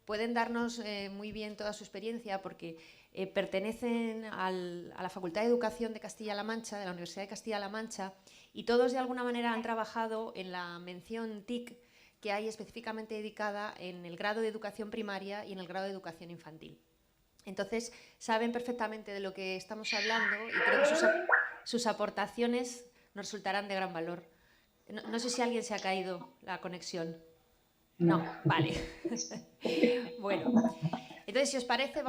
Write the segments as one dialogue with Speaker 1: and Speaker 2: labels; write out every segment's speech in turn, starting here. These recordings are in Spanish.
Speaker 1: pueden darnos muy bien toda su experiencia porque pertenecen a la Facultad de Educación de Castilla-La Mancha, de la Universidad de Castilla-La Mancha, y todos de alguna manera han trabajado en la mención TIC que hay específicamente dedicada en el grado de educación primaria y en el grado de educación infantil. Entonces, saben perfectamente de lo que estamos hablando y creo que sus aportaciones nos resultarán de gran valor. No sé si a alguien se ha caído la conexión. No, vale. Bueno, entonces, si os parece,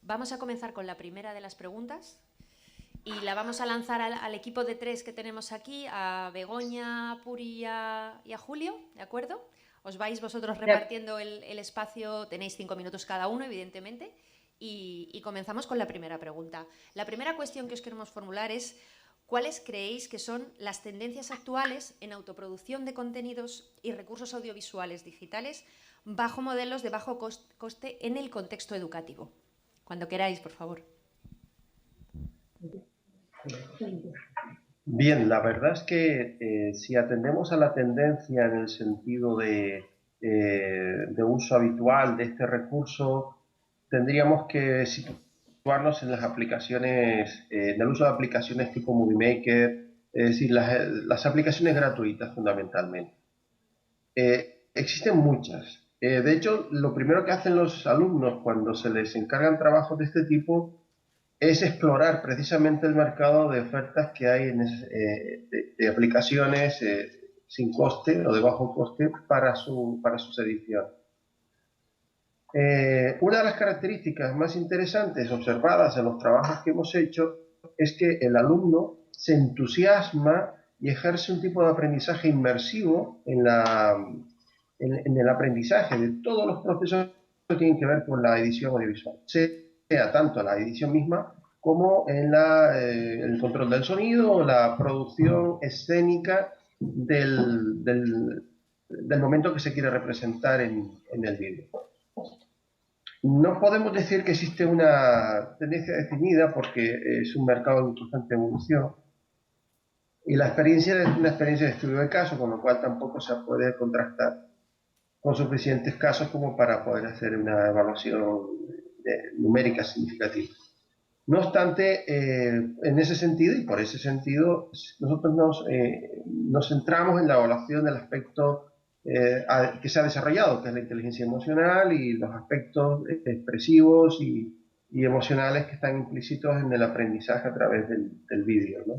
Speaker 1: vamos a comenzar con la primera de las preguntas y la vamos a lanzar al equipo de 3 que tenemos aquí, a Begoña, a Puri y a Julio, ¿de acuerdo? Os vais vosotros repartiendo el espacio, tenéis 5 minutos cada uno, evidentemente, y comenzamos con la primera pregunta. La primera cuestión que os queremos formular es: ¿cuáles creéis que son las tendencias actuales en autoproducción de contenidos y recursos audiovisuales digitales bajo modelos de bajo coste en el contexto educativo? Cuando queráis, por favor.
Speaker 2: Bien, la verdad es que si atendemos a la tendencia en el sentido de uso habitual de este recurso, tendríamos que situarnos en las aplicaciones, en el uso de aplicaciones tipo Movie Maker, es decir, las aplicaciones gratuitas fundamentalmente. Existen muchas. De hecho, lo primero que hacen los alumnos cuando se les encargan trabajos de este tipo es explorar precisamente el mercado de ofertas que hay de aplicaciones sin coste o de bajo coste para sus ediciones. Una de las características más interesantes observadas en los trabajos que hemos hecho es que el alumno se entusiasma y ejerce un tipo de aprendizaje inmersivo en el aprendizaje de todos los procesos que tienen que ver con la edición audiovisual, sea tanto la edición misma como en el control del sonido o la producción escénica del momento que se quiere representar en el vídeo. No podemos decir que existe una tendencia definida porque es un mercado en constante evolución y la experiencia es una experiencia de estudio de caso, con lo cual tampoco se puede contrastar con suficientes casos como para poder hacer una evaluación numérica significativa. No obstante, en ese sentido y por ese sentido, nosotros nos centramos en la evaluación del aspecto que se ha desarrollado, que es la inteligencia emocional y los aspectos expresivos y emocionales que están implícitos en el aprendizaje a través del vídeo, ¿no?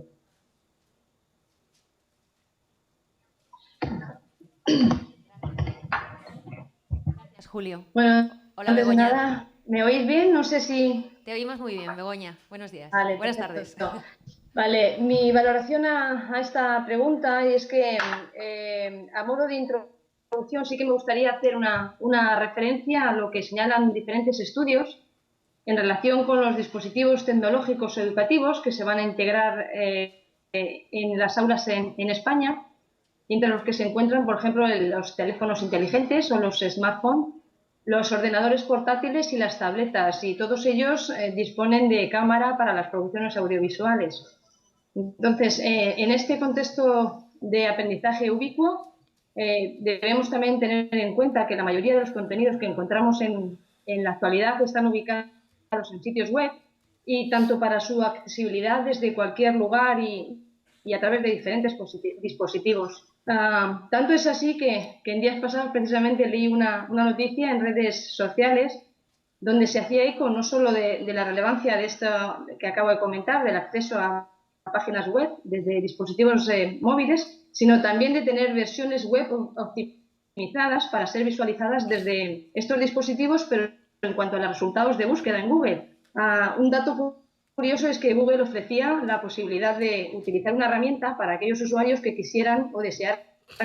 Speaker 1: Gracias, Julio.
Speaker 3: Bueno,
Speaker 1: hola,
Speaker 3: antes
Speaker 1: Begoña.
Speaker 3: de nada, ¿me oís bien? No sé si...
Speaker 1: Te oímos muy bien, Begoña. Buenos días.
Speaker 3: Vale,
Speaker 1: buenas
Speaker 3: perfecto.
Speaker 1: tardes.
Speaker 3: Vale, mi valoración a esta pregunta es que a modo de introducción sí que me gustaría hacer una referencia a lo que señalan diferentes estudios en relación con los dispositivos tecnológicos educativos que se van a integrar en las aulas en España, entre los que se encuentran, por ejemplo, los teléfonos inteligentes o los smartphones, los ordenadores portátiles y las tabletas, y todos ellos disponen de cámara para las producciones audiovisuales. Entonces, en este contexto de aprendizaje ubicuo, debemos también tener en cuenta que la mayoría de los contenidos que encontramos en la actualidad están ubicados en sitios web, y tanto para su accesibilidad desde cualquier lugar y a través de diferentes dispositivos. Tanto es así que en días pasados precisamente leí una noticia en redes sociales donde se hacía eco no solo de la relevancia de esto que acabo de comentar, del acceso a páginas web desde dispositivos móviles, sino también de tener versiones web optimizadas para ser visualizadas desde estos dispositivos, pero en cuanto a los resultados de búsqueda en Google. Un dato curioso es que Google ofrecía la posibilidad de utilizar una herramienta para aquellos usuarios que quisieran o desearan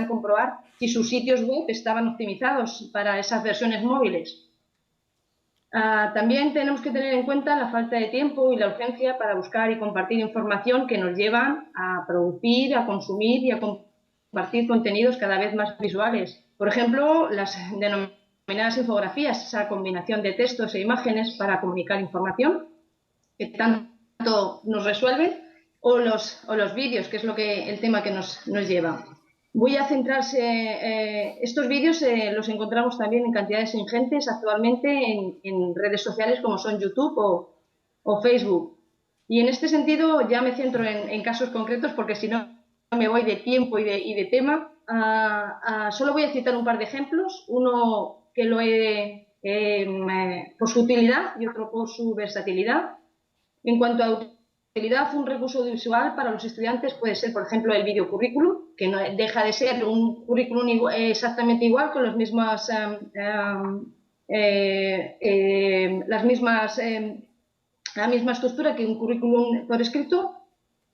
Speaker 3: comprobar si sus sitios web estaban optimizados para esas versiones móviles. También tenemos que tener en cuenta la falta de tiempo y la urgencia para buscar y compartir información que nos llevan a producir, a consumir y a compartir contenidos cada vez más visuales. Por ejemplo, las denominadas infografías, esa combinación de textos e imágenes para comunicar información que tanto nos resuelven, o los vídeos, que es el tema que nos lleva. voy a centrarse, estos vídeos los encontramos también en cantidades ingentes actualmente en redes sociales como son YouTube o Facebook. Y en este sentido ya me centro en casos concretos porque si no me voy de tiempo y de tema. Solo voy a citar un par de ejemplos, uno que lo he por su utilidad y otro por su versatilidad. En cuanto a utilidad, un recurso audiovisual para los estudiantes puede ser, por ejemplo, el videocurrículum, que no deja de ser un currículum exactamente igual, con las mismas la misma estructura que un currículum por escrito.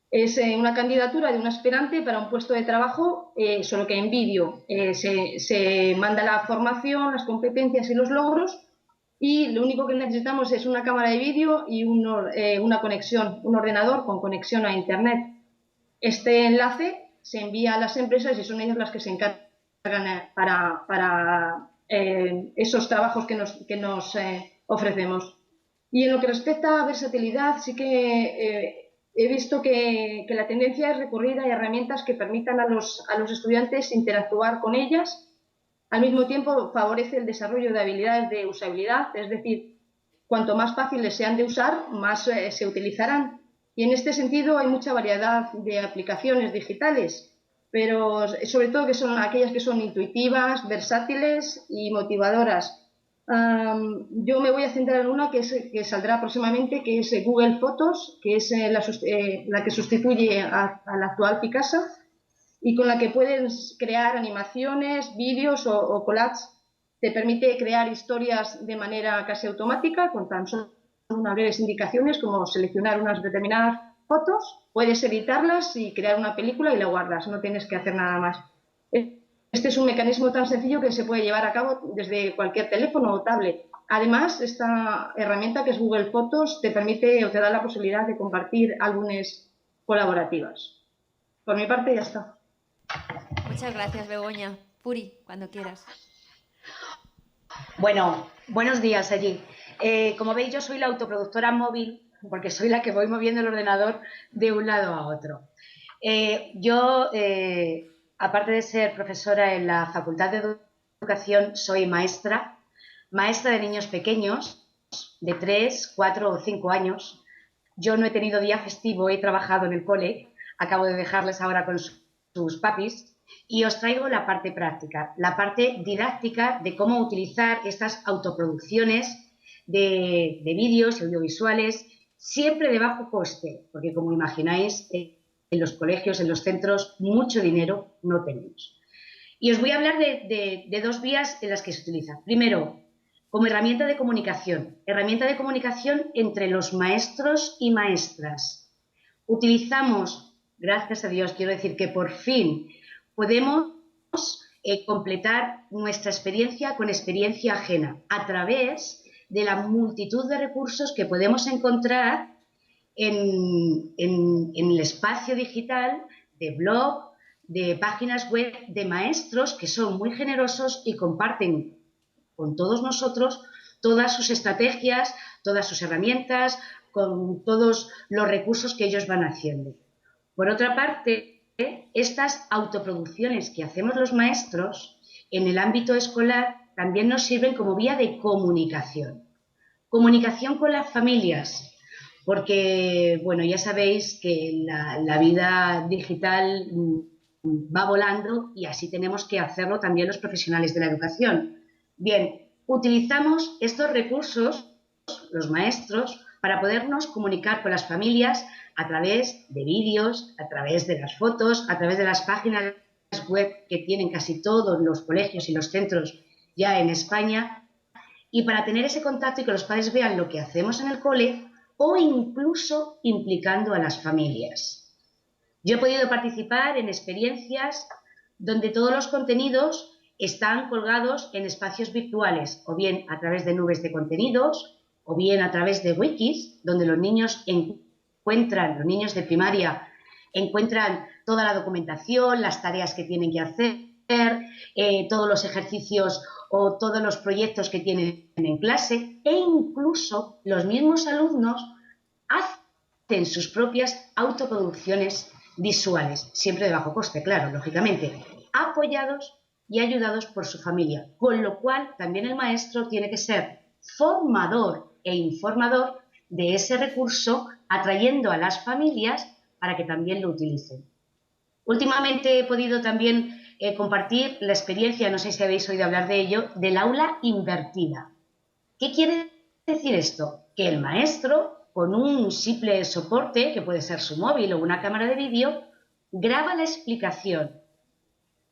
Speaker 3: Es una candidatura de un aspirante para un puesto de trabajo, solo que en vídeo. Se manda la formación, las competencias y los logros, y lo único que necesitamos es una cámara de vídeo y una conexión, un ordenador con conexión a Internet. Este enlace se envía a las empresas y son ellas las que se encargan para esos trabajos que nos ofrecemos. Y en lo que respecta a versatilidad, sí que he visto que la tendencia es recurrir a herramientas que permitan a los estudiantes interactuar con ellas. Al mismo tiempo, favorece el desarrollo de habilidades de usabilidad, es decir, cuanto más fáciles sean de usar, más se utilizarán. Y en este sentido hay mucha variedad de aplicaciones digitales, pero sobre todo que son aquellas que son intuitivas, versátiles y motivadoras. Yo me voy a centrar en una que saldrá próximamente, que es Google Fotos, que es la que sustituye a la actual Picasa y con la que puedes crear animaciones, vídeos o collages. Te permite crear historias de manera casi automática con tan solo unas breves indicaciones como seleccionar unas determinadas fotos, puedes editarlas y crear una película y la guardas, no tienes que hacer nada más. Este es un mecanismo tan sencillo que se puede llevar a cabo desde cualquier teléfono o tablet. Además, esta herramienta que es Google Fotos te permite o te da la posibilidad de compartir álbumes colaborativas. Por mi parte ya está.
Speaker 1: Muchas gracias, Begoña. Puri, cuando quieras.
Speaker 4: Bueno, buenos días allí. Como veis, yo soy la autoproductora móvil porque soy la que voy moviendo el ordenador de un lado a otro. Aparte de ser profesora en la Facultad de Educación, soy maestra de niños pequeños de 3, 4 o 5 años. Yo no he tenido día festivo, he trabajado en el cole, acabo de dejarles ahora con sus papis y os traigo la parte práctica, la parte didáctica de cómo utilizar estas autoproducciones de vídeos y audiovisuales, siempre de bajo coste, porque como imagináis, en los colegios, en los centros, mucho dinero no tenemos. Y os voy a hablar de dos vías en las que se utiliza. Primero, como herramienta de comunicación entre los maestros y maestras. Utilizamos, gracias a Dios, quiero decir que por fin podemos completar nuestra experiencia con experiencia ajena a través de la multitud de recursos que podemos encontrar en el espacio digital de blog, de páginas web, de maestros que son muy generosos y comparten con todos nosotros todas sus estrategias, todas sus herramientas, con todos los recursos que ellos van haciendo. Por otra parte, estas autoproducciones que hacemos los maestros en el ámbito escolar también nos sirven como vía de comunicación. Comunicación con las familias, porque, bueno, ya sabéis que la vida digital va volando y así tenemos que hacerlo también los profesionales de la educación. Bien, utilizamos estos recursos, los maestros, para podernos comunicar con las familias a través de vídeos, a través de las fotos, a través de las páginas web que tienen casi todos los colegios y los centros ya en España, y para tener ese contacto y que los padres vean lo que hacemos en el cole o incluso implicando a las familias. Yo he podido participar en experiencias donde todos los contenidos están colgados en espacios virtuales, o bien a través de nubes de contenidos, o bien a través de wikis, donde los niños los niños de primaria encuentran toda la documentación, las tareas que tienen que hacer, todos los ejercicios o todos los proyectos que tienen en clase, e incluso los mismos alumnos hacen sus propias autoproducciones visuales, siempre de bajo coste, claro, lógicamente. apoyados y ayudados por su familia, con lo cual también el maestro tiene que ser formador e informador de ese recurso, atrayendo a las familias para que también lo utilicen. Últimamente he podido también compartir la experiencia, no sé si habéis oído hablar de ello, del aula invertida. ¿Qué quiere decir esto? Que el maestro, con un simple soporte, que puede ser su móvil o una cámara de vídeo, graba la explicación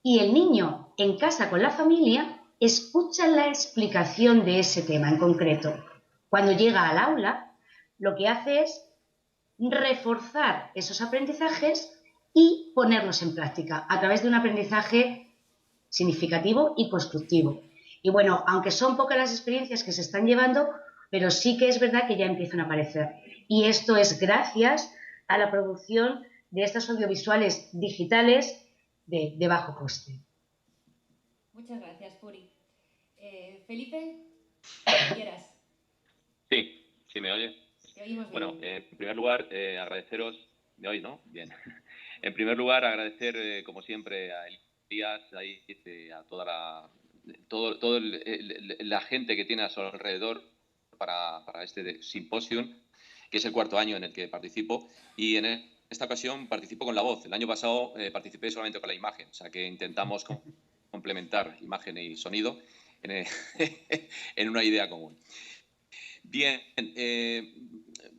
Speaker 4: y el niño en casa con la familia escucha la explicación de ese tema en concreto. Cuando llega al aula, lo que hace es reforzar esos aprendizajes y ponerlos en práctica a través de un aprendizaje significativo y constructivo. Y bueno, aunque son pocas las experiencias que se están llevando, pero sí que es verdad que ya empiezan a aparecer. Y esto es gracias a la producción de estos audiovisuales digitales de bajo coste.
Speaker 1: Muchas gracias, Puri. Felipe, si quieras.
Speaker 5: Sí, ¿sí me oye?
Speaker 1: Te oímos bien.
Speaker 5: Bueno, en primer lugar, agradeceros... ¿Me oís, no? Bien. En primer lugar, agradecer, como siempre, a Elías, a toda la gente que tiene a su alrededor para este simposium, que es el cuarto año en el que participo, y en esta ocasión participo con la voz. El año pasado participé solamente con la imagen, o sea que intentamos complementar imagen y sonido en una idea común. Bien,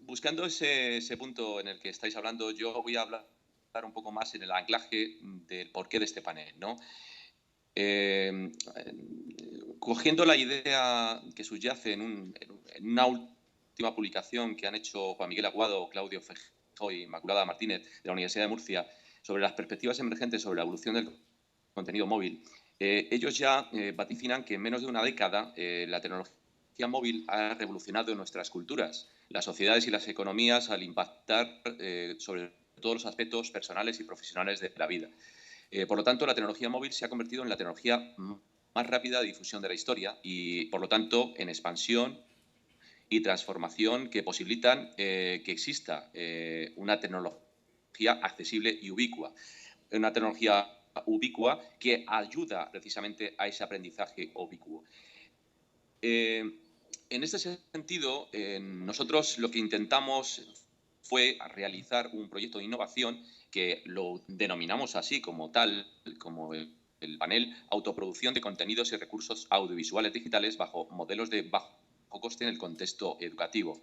Speaker 5: buscando ese punto en el que estáis hablando, yo voy a hablar un poco más en el anclaje del porqué de este panel, ¿no? Cogiendo la idea que subyace en una última publicación que han hecho Juan Miguel Aguado, Claudio Feijó y Inmaculada Martínez de la Universidad de Murcia sobre las perspectivas emergentes sobre la evolución del contenido móvil, ellos ya vaticinan que en menos de una década la tecnología móvil ha revolucionado nuestras culturas, las sociedades y las economías al impactar sobre todos los aspectos personales y profesionales de la vida. Por lo tanto, la tecnología móvil se ha convertido en la tecnología más rápida de difusión de la historia y, por lo tanto, en expansión y transformación que posibilitan que exista una tecnología accesible y ubicua. Una tecnología ubicua que ayuda precisamente a ese aprendizaje ubicuo. En este sentido, nosotros lo que intentamos fue realizar un proyecto de innovación que lo denominamos así como tal, como el panel Autoproducción de contenidos y recursos audiovisuales digitales bajo modelos de bajo coste en el contexto educativo.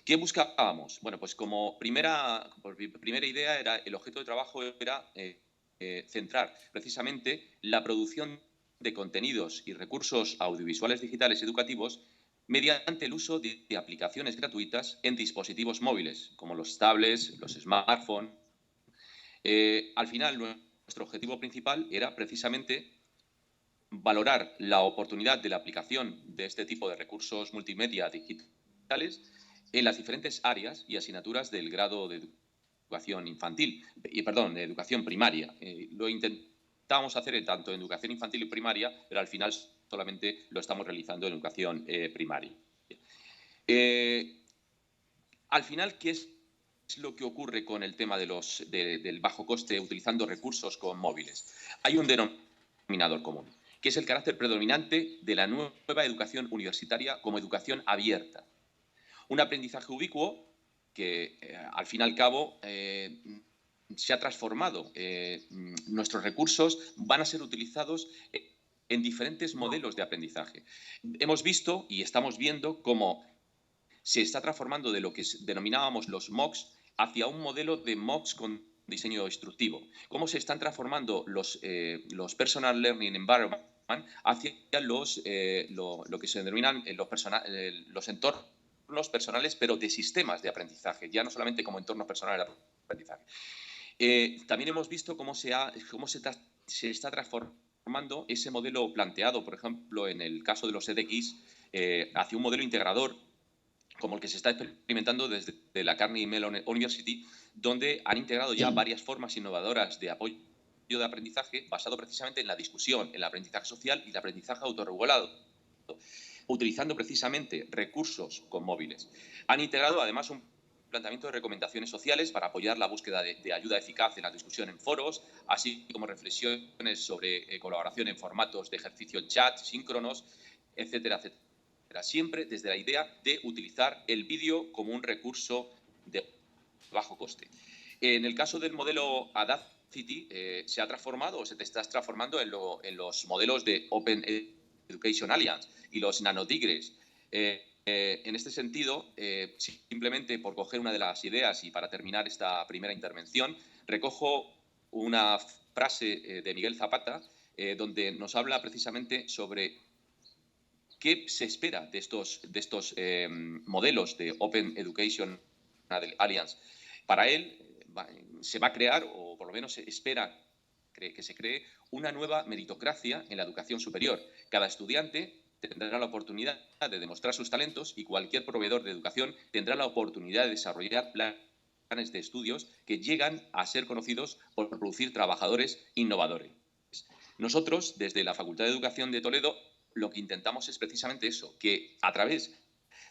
Speaker 5: ¿Qué buscábamos? Bueno, pues como primera idea, el objeto de trabajo era centrar precisamente la producción de contenidos y recursos audiovisuales digitales educativos mediante el uso de aplicaciones gratuitas en dispositivos móviles, como los tablets, los smartphones. Al final, nuestro objetivo principal era precisamente valorar la oportunidad de la aplicación de este tipo de recursos multimedia digitales en las diferentes áreas y asignaturas del grado de educación infantil, de educación primaria. Lo intentamos hacer tanto en educación infantil y primaria, pero al final solamente lo estamos realizando en educación primaria. Al final, ¿qué es lo que ocurre con el tema del bajo coste utilizando recursos con móviles? Hay un denominador común, que es el carácter predominante de la nueva educación universitaria como educación abierta. Un aprendizaje ubicuo que, al fin y al cabo, se ha transformado. Nuestros recursos van a ser utilizados en diferentes modelos de aprendizaje. Hemos visto y estamos viendo cómo se está transformando de lo que denominábamos los MOOCs hacia un modelo de MOOCs con diseño instructivo. Cómo se están transformando los Personal Learning Environment hacia lo que se denominan los entornos personales, pero de sistemas de aprendizaje, ya no solamente como entornos personales de aprendizaje. También hemos visto cómo se está transformando ese modelo planteado, por ejemplo, en el caso de los edX, hacia un modelo integrador, como el que se está experimentando desde la Carnegie Mellon University, donde han integrado ya varias formas innovadoras de apoyo de aprendizaje basado precisamente en la discusión, el aprendizaje social y el aprendizaje autorregulado, utilizando precisamente recursos con móviles. Han integrado además un planteamiento de recomendaciones sociales para apoyar la búsqueda de ayuda eficaz en la discusión en foros, así como reflexiones sobre colaboración en formatos de ejercicio en chat, síncronos, etcétera, etcétera. Siempre desde la idea de utilizar el vídeo como un recurso de bajo coste. En el caso del modelo Audacity, se ha transformado o se está transformando en los modelos de Open Education Alliance y los nanotigres. En este sentido, simplemente por coger una de las ideas y para terminar esta primera intervención, recojo una frase de Miguel Zapata, donde nos habla precisamente sobre qué se espera de estos modelos de Open Education Alliance. Para él se va a crear, o por lo menos se espera que se cree, una nueva meritocracia en la educación superior. Cada estudiante tendrá la oportunidad de demostrar sus talentos y cualquier proveedor de educación tendrá la oportunidad de desarrollar planes de estudios que llegan a ser conocidos por producir trabajadores innovadores. Nosotros, desde la Facultad de Educación de Toledo, lo que intentamos es precisamente eso, que a través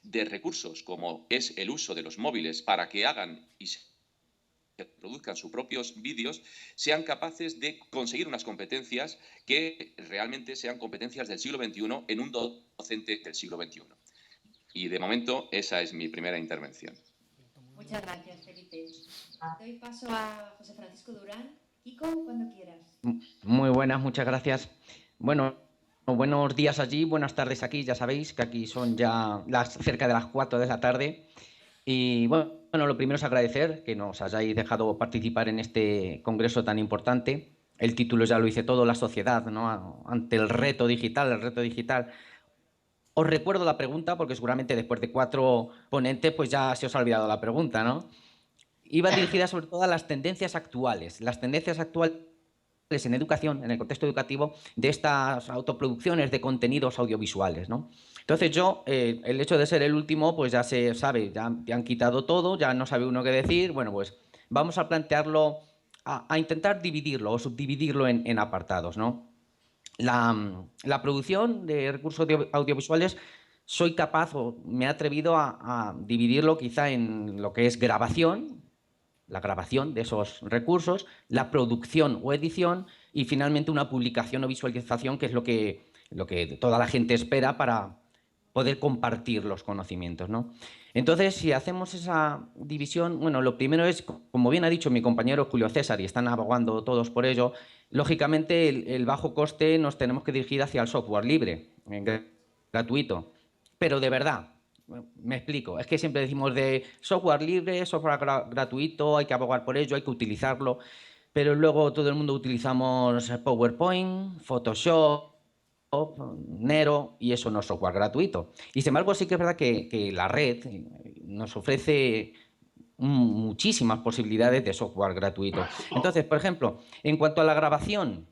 Speaker 5: de recursos como es el uso de los móviles para que hagan y se produzcan sus propios vídeos, sean capaces de conseguir unas competencias que realmente sean competencias del siglo XXI en un docente del siglo XXI. Y de momento esa es mi primera intervención.
Speaker 1: Muchas gracias, Felipe. Doy paso a José Francisco Durán. Kiko, cuando quieras.
Speaker 6: Muy buenas, muchas gracias. Bueno, buenos días allí, buenas tardes aquí. Ya sabéis que aquí son ya cerca de las 4 de la tarde. Y bueno, lo primero es agradecer que nos hayáis dejado participar en este congreso tan importante. El título ya lo dice todo, la sociedad, ¿no? Ante el reto digital. Os recuerdo la pregunta porque seguramente después de 4 ponentes pues ya se os ha olvidado la pregunta, ¿no? Iba dirigida sobre todo a las tendencias actuales en educación, en el contexto educativo, de estas autoproducciones de contenidos audiovisuales, ¿no? Entonces yo, el hecho de ser el último, pues ya se sabe, ya han quitado todo, ya no sabe uno qué decir. Bueno, pues vamos a plantearlo, a intentar dividirlo o subdividirlo en apartados, ¿no? La producción de recursos audiovisuales soy capaz o me he atrevido a dividirlo quizá en lo que es grabación, la grabación de esos recursos, la producción o edición y finalmente una publicación o visualización, que es lo que toda la gente espera para poder compartir los conocimientos, ¿no? Entonces, si hacemos esa división, bueno, lo primero es, como bien ha dicho mi compañero Julio César, y están abogando todos por ello, lógicamente el bajo coste nos tenemos que dirigir hacia el software libre, gratuito, pero de verdad. Me explico, es que siempre decimos de software libre, software gratuito, hay que abogar por ello, hay que utilizarlo, pero luego todo el mundo utilizamos PowerPoint, Photoshop, Nero, y eso no es software gratuito. Y sin embargo sí que es verdad que la red nos ofrece muchísimas posibilidades de software gratuito. Entonces, por ejemplo, en cuanto a la grabación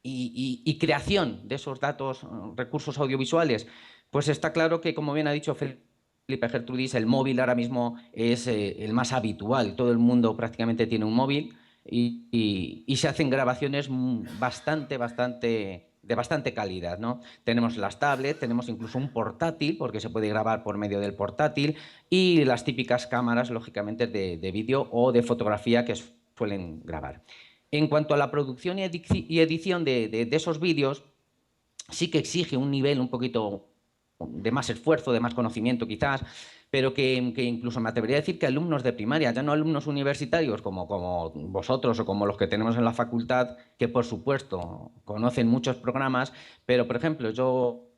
Speaker 6: y creación de esos datos, recursos audiovisuales, pues está claro que, como bien ha dicho Felipe Gertrudis, el móvil ahora mismo es el más habitual. Todo el mundo prácticamente tiene un móvil y se hacen grabaciones de bastante calidad, ¿no? Tenemos las tablets, tenemos incluso un portátil, porque se puede grabar por medio del portátil, y las típicas cámaras, lógicamente, de vídeo o de fotografía que suelen grabar. En cuanto a la producción y edición de esos vídeos, sí que exige un nivel un poquito de más esfuerzo, de más conocimiento quizás, pero que incluso me atrevería a decir que alumnos de primaria, ya no alumnos universitarios como vosotros o como los que tenemos en la facultad, que por supuesto conocen muchos programas, pero por ejemplo yo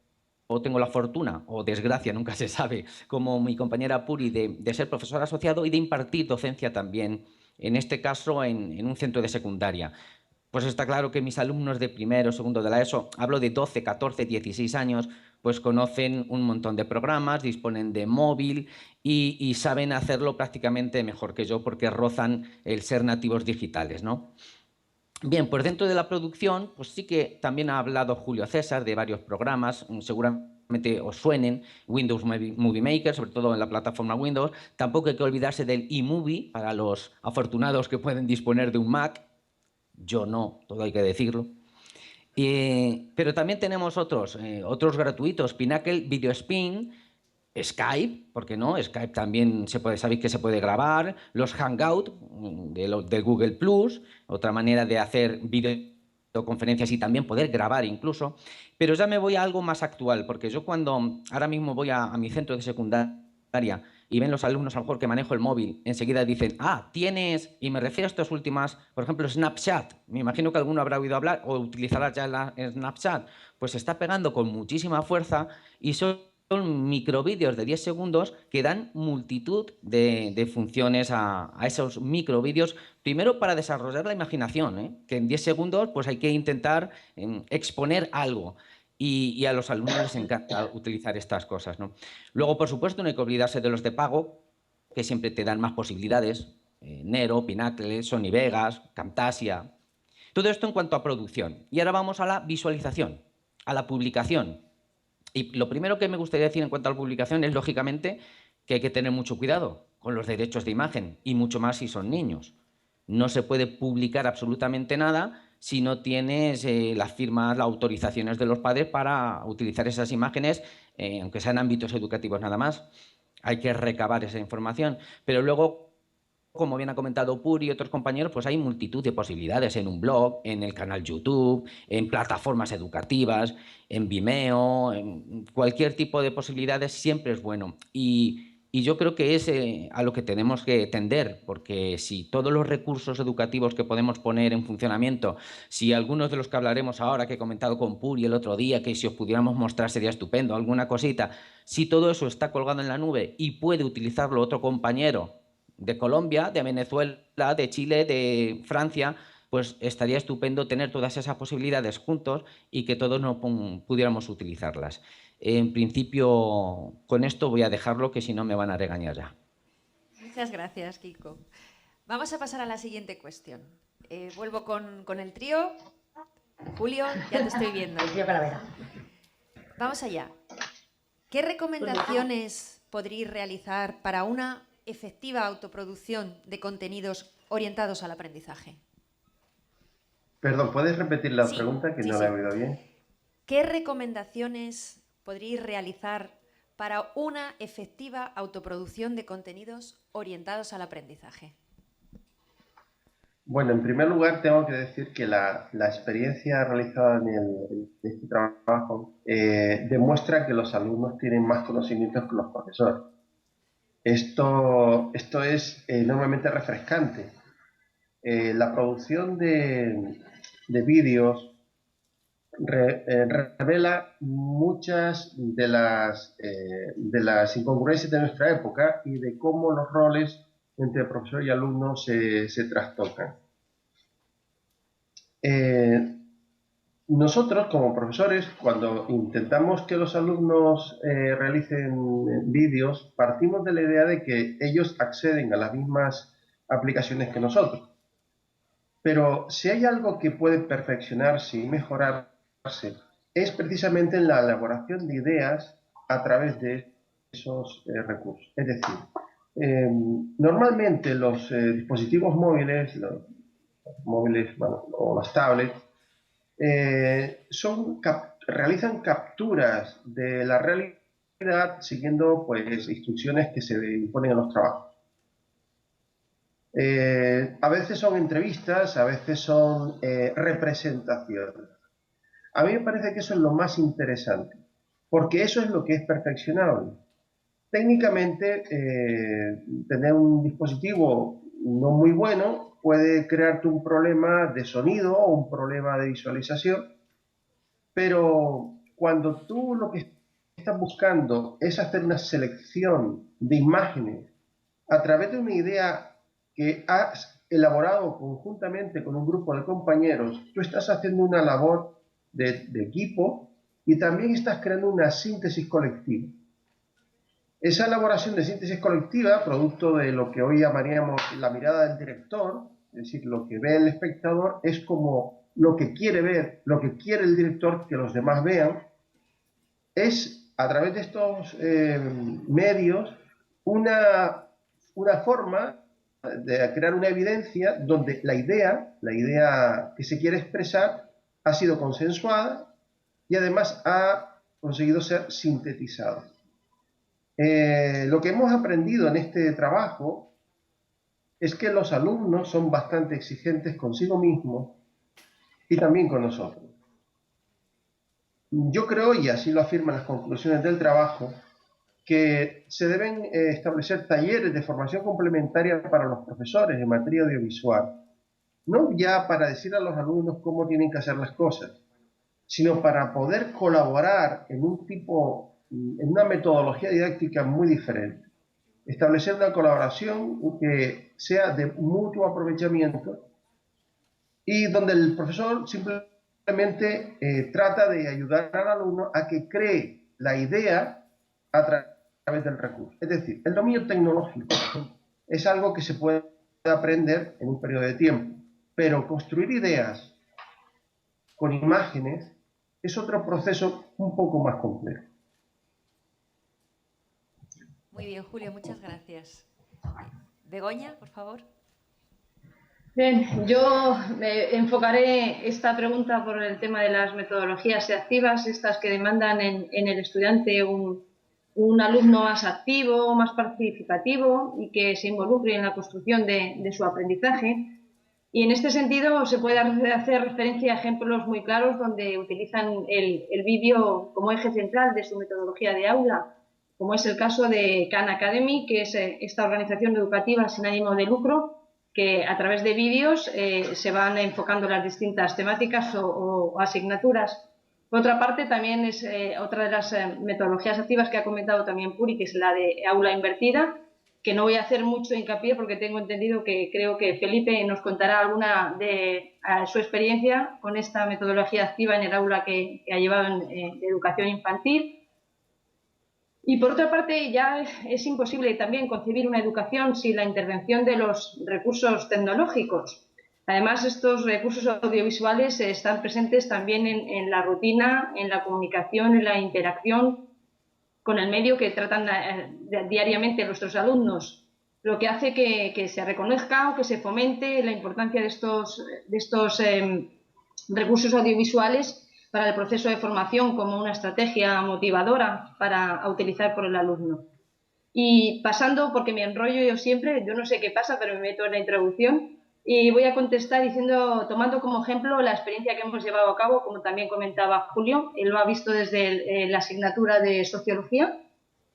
Speaker 6: tengo la fortuna, o desgracia, nunca se sabe, como mi compañera Puri, de ser profesor asociado y de impartir docencia también, en este caso en un centro de secundaria. Pues está claro que mis alumnos de primero, segundo de la ESO, hablo de 12, 14, 16 años, pues conocen un montón de programas, disponen de móvil y saben hacerlo prácticamente mejor que yo porque rozan el ser nativos digitales, ¿no? Bien, pues dentro de la producción, pues sí que también ha hablado Julio César de varios programas, seguramente os suenen, Windows Movie Maker, sobre todo en la plataforma Windows. Tampoco hay que olvidarse del eMovie para los afortunados que pueden disponer de un Mac. Yo no, todo hay que decirlo. Pero también tenemos otros gratuitos, Pinnacle, VideoSpin, Skype, ¿por qué no? Skype también sabéis que se puede grabar, los Hangout del Google Plus, otra manera de hacer videoconferencias y también poder grabar incluso. Pero ya me voy a algo más actual, porque yo ahora mismo voy a mi centro de secundaria y ven los alumnos a lo mejor que manejo el móvil, enseguida dicen, tienes, y me refiero a estas últimas, por ejemplo, Snapchat. Me imagino que alguno habrá oído hablar o utilizará ya Snapchat. Pues se está pegando con muchísima fuerza y son microvídeos de 10 segundos que dan multitud de funciones a esos microvídeos, primero para desarrollar la imaginación, ¿eh? Que en 10 segundos pues hay que intentar exponer algo. Y a los alumnos les encanta utilizar estas cosas, ¿no? Luego, por supuesto, no hay que olvidarse de los de pago, que siempre te dan más posibilidades. Nero, Pinacle, Sony Vegas, Camtasia. Todo esto en cuanto a producción. Y ahora vamos a la visualización, a la publicación. Y lo primero que me gustaría decir en cuanto a la publicación es, lógicamente, que hay que tener mucho cuidado con los derechos de imagen, y mucho más si son niños. No se puede publicar absolutamente nada si no tienes las firmas, las autorizaciones de los padres para utilizar esas imágenes, aunque sean ámbitos educativos nada más. Hay que recabar esa información. Pero luego, como bien ha comentado Puri y otros compañeros, pues hay multitud de posibilidades en un blog, en el canal YouTube, en plataformas educativas, en Vimeo, en cualquier tipo de posibilidades siempre es bueno. Y yo creo que es a lo que tenemos que tender, porque si todos los recursos educativos que podemos poner en funcionamiento, si algunos de los que hablaremos ahora, que he comentado con Puri el otro día, que si os pudiéramos mostrar sería estupendo, alguna cosita, si todo eso está colgado en la nube y puede utilizarlo otro compañero de Colombia, de Venezuela, de Chile, de Francia, pues estaría estupendo tener todas esas posibilidades juntos y que todos no pudiéramos utilizarlas. En principio, con esto voy a dejarlo, que si no me van a regañar ya.
Speaker 1: Muchas gracias, Kiko. Vamos a pasar a la siguiente cuestión. Vuelvo con el trío. Julio, ya te estoy viendo.
Speaker 4: El trío Calavera.
Speaker 1: Vamos allá. ¿Qué recomendaciones podríais realizar para una efectiva autoproducción de contenidos orientados al aprendizaje?
Speaker 2: Perdón, ¿puedes repetir la pregunta que no la he oído bien?
Speaker 1: ¿Qué recomendaciones podríais realizar para una efectiva autoproducción de contenidos orientados al aprendizaje?
Speaker 2: Bueno, en primer lugar tengo que decir que la experiencia realizada en este trabajo demuestra que los alumnos tienen más conocimientos que los profesores. Esto es enormemente refrescante. La producción de vídeos revela muchas de las incongruencias de nuestra época y de cómo los roles entre profesor y alumno se trastocan. Nosotros, como profesores, cuando intentamos que los alumnos realicen vídeos, partimos de la idea de que ellos acceden a las mismas aplicaciones que nosotros. Pero si hay algo que puede perfeccionarse y mejorarse, es precisamente en la elaboración de ideas a través de esos recursos. Es decir, normalmente los dispositivos móviles, o las tablets, realizan capturas de la realidad siguiendo pues instrucciones que se imponen en los trabajos. A veces son entrevistas, a veces son representaciones. A mí me parece que eso es lo más interesante, porque eso es lo que es perfeccionable. Técnicamente, tener un dispositivo no muy bueno puede crearte un problema de sonido o un problema de visualización, pero cuando tú lo que estás buscando es hacer una selección de imágenes a través de una idea que has elaborado conjuntamente con un grupo de compañeros, tú estás haciendo una labor de equipo y también estás creando una síntesis colectiva. Esa elaboración de síntesis colectiva, producto de lo que hoy llamaríamos la mirada del director, es decir, lo que ve el espectador, es como lo que quiere ver, lo que quiere el director que los demás vean, es a través de estos medios una forma de crear una evidencia donde la idea que se quiere expresar ha sido consensuada y además ha conseguido ser sintetizada. Lo que hemos aprendido en este trabajo es que los alumnos son bastante exigentes consigo mismos y también con nosotros. Yo creo, y así lo afirman las conclusiones del trabajo, que se deben establecer talleres de formación complementaria para los profesores en materia audiovisual, no ya para decir a los alumnos cómo tienen que hacer las cosas, sino para poder colaborar en una metodología didáctica muy diferente. Establecer una colaboración que sea de mutuo aprovechamiento y donde el profesor simplemente trata de ayudar al alumno a que cree la idea a través del recurso. Es decir, el dominio tecnológico es algo que se puede aprender en un periodo de tiempo, pero construir ideas con imágenes es otro proceso un poco más complejo.
Speaker 1: Muy bien, Julio, muchas gracias. Begoña, por favor.
Speaker 3: Bien, yo enfocaré esta pregunta por el tema de las metodologías activas, estas que demandan en el estudiante un alumno más activo, más participativo y que se involucre en la construcción de su aprendizaje. Y en este sentido se puede hacer referencia a ejemplos muy claros donde utilizan el vídeo como eje central de su metodología de aula, como es el caso de Khan Academy, que es esta organización educativa sin ánimo de lucro, que a través de vídeos se van enfocando las distintas temáticas o asignaturas. Por otra parte, también es otra de las metodologías activas que ha comentado también Puri, que es la de aula invertida, que no voy a hacer mucho hincapié porque tengo entendido que creo que Felipe nos contará alguna de su experiencia con esta metodología activa en el aula que ha llevado en educación infantil. Y por otra parte, ya es imposible también concebir una educación sin la intervención de los recursos tecnológicos. Además, estos recursos audiovisuales están presentes también en la rutina, en la comunicación, en la interacción con el medio que tratan diariamente nuestros alumnos, lo que hace que se reconozca o que se fomente la importancia de estos recursos audiovisuales para el proceso de formación como una estrategia motivadora para utilizar por el alumno. Y pasando, porque me enrollo yo siempre, yo no sé qué pasa, pero me meto en la introducción y voy a contestar tomando como ejemplo la experiencia que hemos llevado a cabo, como también comentaba Julio, él lo ha visto desde la asignatura de Sociología.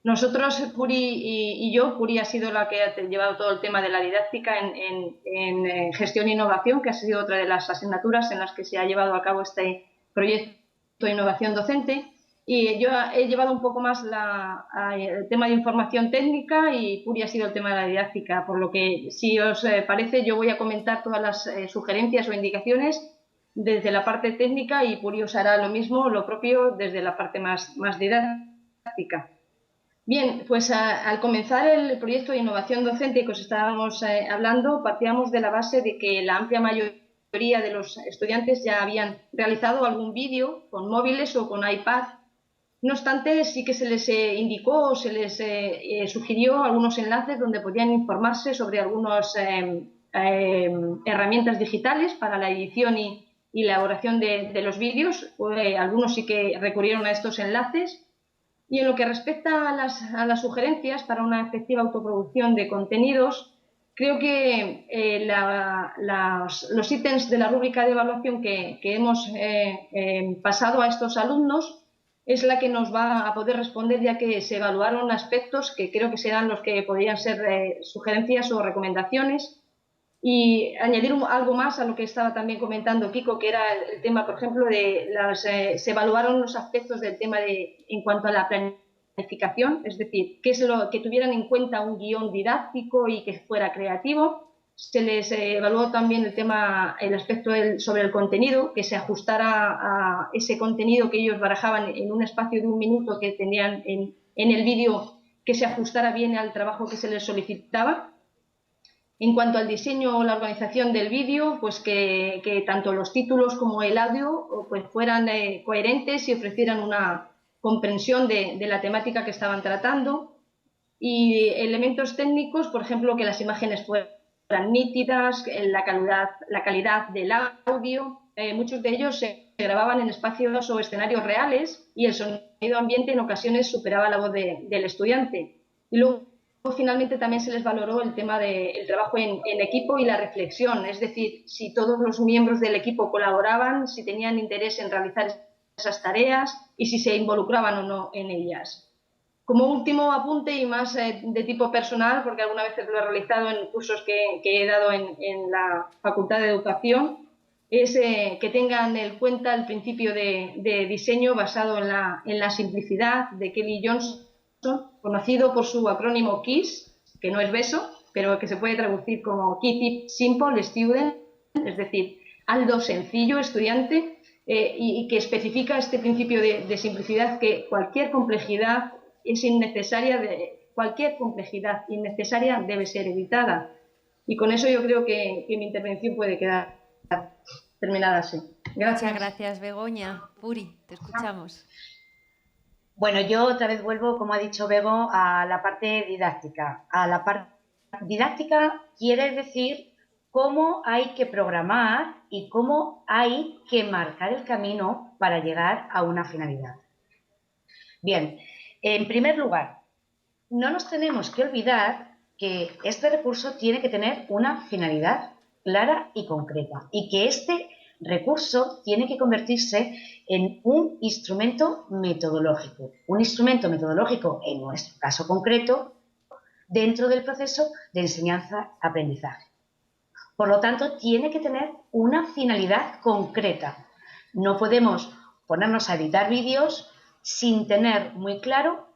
Speaker 3: Nosotros, Puri y yo, Puri ha sido la que ha llevado todo el tema de la didáctica en gestión e innovación, que ha sido otra de las asignaturas en las que se ha llevado a cabo este proyecto de innovación docente, y yo he llevado un poco más el tema de información técnica y Puri ha sido el tema de la didáctica, por lo que, si os parece, yo voy a comentar todas las sugerencias o indicaciones desde la parte técnica y Puri os hará lo mismo, lo propio, desde la parte más didáctica. Bien, pues al comenzar el proyecto de innovación docente que os estábamos hablando, partíamos de la base de que la amplia mayoría de los estudiantes ya habían realizado algún vídeo con móviles o con iPad. No obstante, sí que se les indicó o se les sugirió algunos enlaces donde podían informarse sobre algunas herramientas digitales para la edición y elaboración de los vídeos. Algunos sí que recurrieron a estos enlaces. Y en lo que respecta a las sugerencias para una efectiva autoproducción de contenidos, creo que los ítems de la rúbrica de evaluación que hemos pasado a estos alumnos es la que nos va a poder responder, ya que se evaluaron aspectos que creo que serán los que podrían ser sugerencias o recomendaciones. Y añadir algo más a lo que estaba también comentando Kiko, que era el tema, por ejemplo, se evaluaron los aspectos del tema en cuanto a la planificación, es decir, que tuvieran en cuenta un guión didáctico y que fuera creativo. Se les evaluó también el aspecto sobre el contenido, que se ajustara a ese contenido que ellos barajaban en un espacio de 1 minuto que tenían en el vídeo, que se ajustara bien al trabajo que se les solicitaba. En cuanto al diseño o la organización del vídeo, pues que tanto los títulos como el audio pues fueran coherentes y ofrecieran una comprensión de la temática que estaban tratando. Y elementos técnicos, por ejemplo, que las imágenes fueran eran nítidas, la calidad del audio. Muchos de ellos se grababan en espacios o escenarios reales y el sonido ambiente en ocasiones superaba la voz del estudiante. Y luego finalmente también se les valoró el tema del trabajo en equipo y la reflexión, es decir, si todos los miembros del equipo colaboraban, si tenían interés en realizar esas tareas y si se involucraban o no en ellas. Como último apunte y más de tipo personal, porque alguna vez lo he realizado en cursos que he dado en la Facultad de Educación, es que tengan en cuenta el principio de diseño basado en la simplicidad de Kelly Johnson, conocido por su acrónimo KISS, que no es beso, pero que se puede traducir como Keep It Simple Student, es decir, hazlo sencillo, estudiante, y que especifica este principio de simplicidad, que cualquier complejidad innecesaria debe ser evitada. Y con eso yo creo que mi intervención puede quedar terminada así. Gracias.
Speaker 1: Muchas gracias, Begoña. Puri, te escuchamos.
Speaker 4: Bueno, yo otra vez vuelvo, como ha dicho Bego, a la parte didáctica. A la parte didáctica quiere decir cómo hay que programar y cómo hay que marcar el camino para llegar a una finalidad. Bien, en primer lugar, no nos tenemos que olvidar que este recurso tiene que tener una finalidad clara y concreta y que este recurso tiene que convertirse en un instrumento metodológico en nuestro caso concreto, dentro del proceso de enseñanza-aprendizaje. Por lo tanto, tiene que tener una finalidad concreta. No podemos ponernos a editar vídeos sin tener muy claro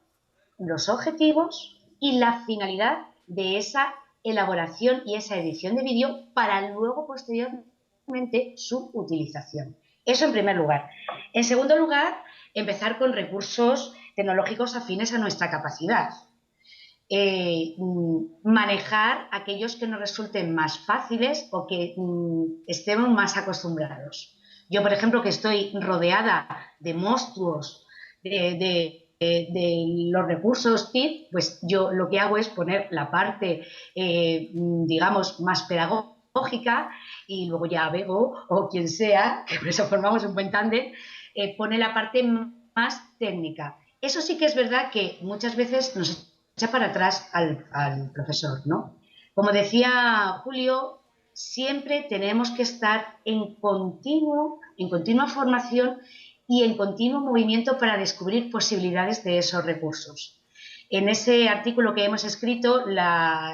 Speaker 4: los objetivos y la finalidad de esa elaboración y esa edición de vídeo para luego, posteriormente, su utilización. Eso en primer lugar. En segundo lugar, empezar con recursos tecnológicos afines a nuestra capacidad. Manejar aquellos que nos resulten más fáciles o que estemos más acostumbrados. Yo, por ejemplo, que estoy rodeada de monstruos de los recursos TIC, pues yo lo que hago es poner la parte, digamos, más pedagógica y luego ya Bego o quien sea, que por eso formamos un buen tándem, pone la parte más técnica. Eso sí que es verdad que muchas veces nos echa para atrás al profesor, ¿no? Como decía Julio, siempre tenemos que estar en continua formación y en continuo movimiento para descubrir posibilidades de esos recursos. En ese artículo que hemos escrito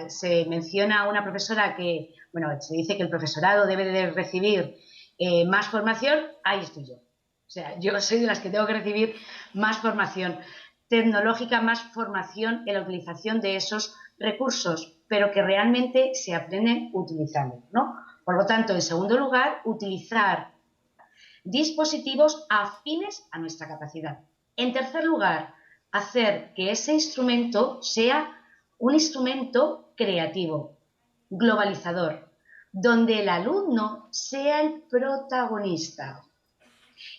Speaker 4: se menciona a una profesora que, bueno, se dice que el profesorado debe de recibir más formación. Ahí estoy yo. O sea, yo soy de las que tengo que recibir más formación tecnológica, más formación en la utilización de esos recursos, pero que realmente se aprenden utilizando, ¿no? Por lo tanto, en segundo lugar, utilizar dispositivos afines a nuestra capacidad. En tercer lugar, hacer que ese instrumento sea un instrumento creativo, globalizador, donde el alumno sea el protagonista.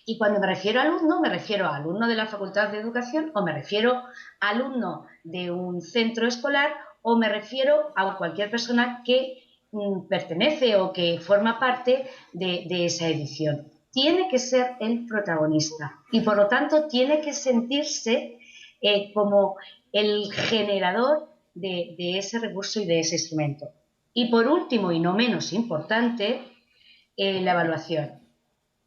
Speaker 4: Y cuando me refiero a alumno de la Facultad de Educación, o me refiero a alumno de un centro escolar, o me refiero a cualquier persona que pertenece o que forma parte de esa edición. Tiene que ser el protagonista y, por lo tanto, tiene que sentirse como el generador de ese recurso y de ese instrumento. Y, por último, y no menos importante, la evaluación.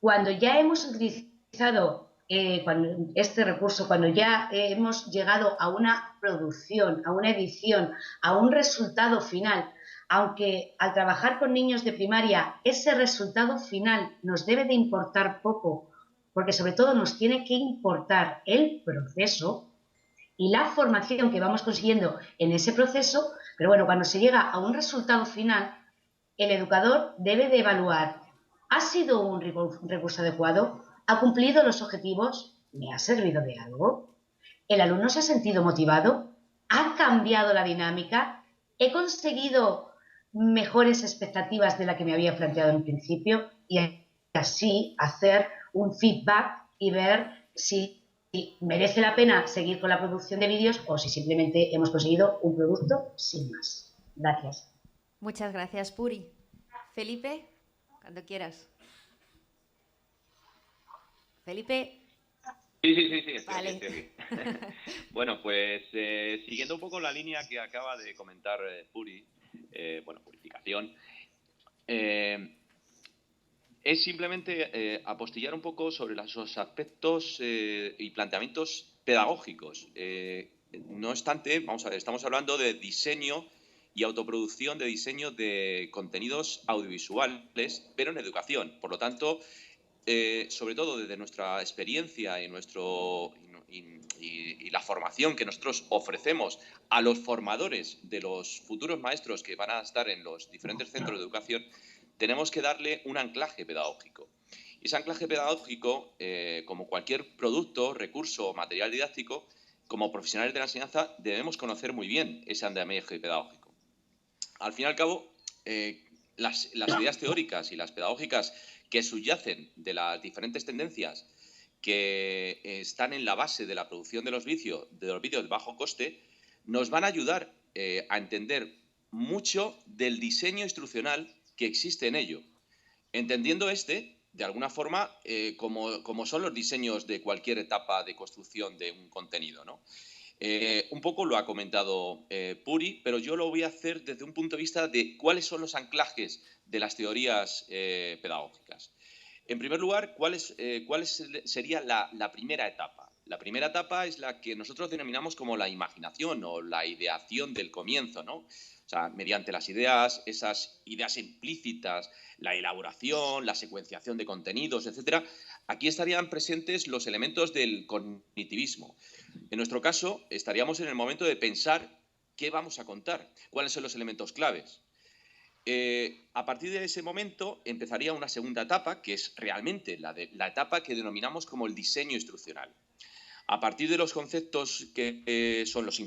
Speaker 4: Cuando ya hemos utilizado este recurso, cuando ya hemos llegado a una producción, a una edición, a un resultado final, aunque al trabajar con niños de primaria ese resultado final nos debe de importar poco, porque sobre todo nos tiene que importar el proceso y la formación que vamos consiguiendo en ese proceso, pero bueno, cuando se llega a un resultado final, el educador debe de evaluar: ¿ha sido un recurso adecuado? ¿Ha cumplido los objetivos? ¿Me ha servido de algo? ¿El alumno se ha sentido motivado? ¿Ha cambiado la dinámica? ¿He conseguido mejores expectativas de la que me había planteado en un principio? Y así hacer un feedback y ver si merece la pena seguir con la producción de vídeos o si simplemente hemos conseguido un producto sin más. Gracias.
Speaker 1: Muchas gracias, Puri. Felipe, cuando quieras. Felipe.
Speaker 7: Sí, estoy
Speaker 1: Vale.
Speaker 7: aquí, estoy aquí. Bueno, pues siguiendo un poco la línea que acaba de comentar Puri, purificación, es simplemente apostillar un poco sobre los aspectos y planteamientos pedagógicos. No obstante, vamos a ver, estamos hablando de diseño y autoproducción de diseño de contenidos audiovisuales, pero en educación. Por lo tanto, sobre todo desde nuestra experiencia y, y la formación que nosotros ofrecemos a los formadores de los futuros maestros que van a estar en los diferentes centros de educación, tenemos que darle un anclaje pedagógico. Y ese anclaje pedagógico, como cualquier producto, recurso o material didáctico, como profesionales de la enseñanza debemos conocer muy bien ese andamiaje pedagógico. Al fin y al cabo, las ideas teóricas y las pedagógicas que subyacen de las diferentes tendencias que están en la base de la producción de los vídeos de bajo coste, nos van a ayudar a entender mucho del diseño instruccional que existe en ello. Entendiendo de alguna forma, como son los diseños de cualquier etapa de construcción de un contenido, ¿no? Un poco lo ha comentado Puri, pero yo lo voy a hacer desde un punto de vista de cuáles son los anclajes de las teorías pedagógicas. En primer lugar, ¿cuál sería la primera etapa? La primera etapa es la que nosotros denominamos como la imaginación o la ideación del comienzo, ¿no? O sea, mediante las ideas, esas ideas implícitas, la elaboración, la secuenciación de contenidos, etcétera, aquí estarían presentes los elementos del cognitivismo. En nuestro caso, estaríamos en el momento de pensar qué vamos a contar, cuáles son los elementos claves. A partir de ese momento empezaría una segunda etapa, que es realmente la etapa que denominamos como el diseño instruccional. A partir de los conceptos que son los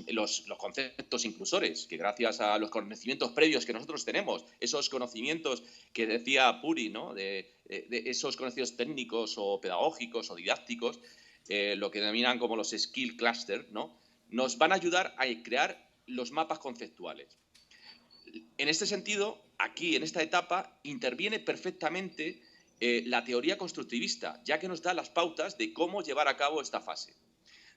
Speaker 7: conceptos inclusores, que gracias a los conocimientos previos que nosotros tenemos, esos conocimientos que decía Puri, ¿no? de esos conocimientos técnicos o pedagógicos o didácticos, lo que denominan como los skill clusters, ¿no? Nos van a ayudar a crear los mapas conceptuales. En este sentido, aquí, en esta etapa, interviene perfectamente la teoría constructivista, ya que nos da las pautas de cómo llevar a cabo esta fase.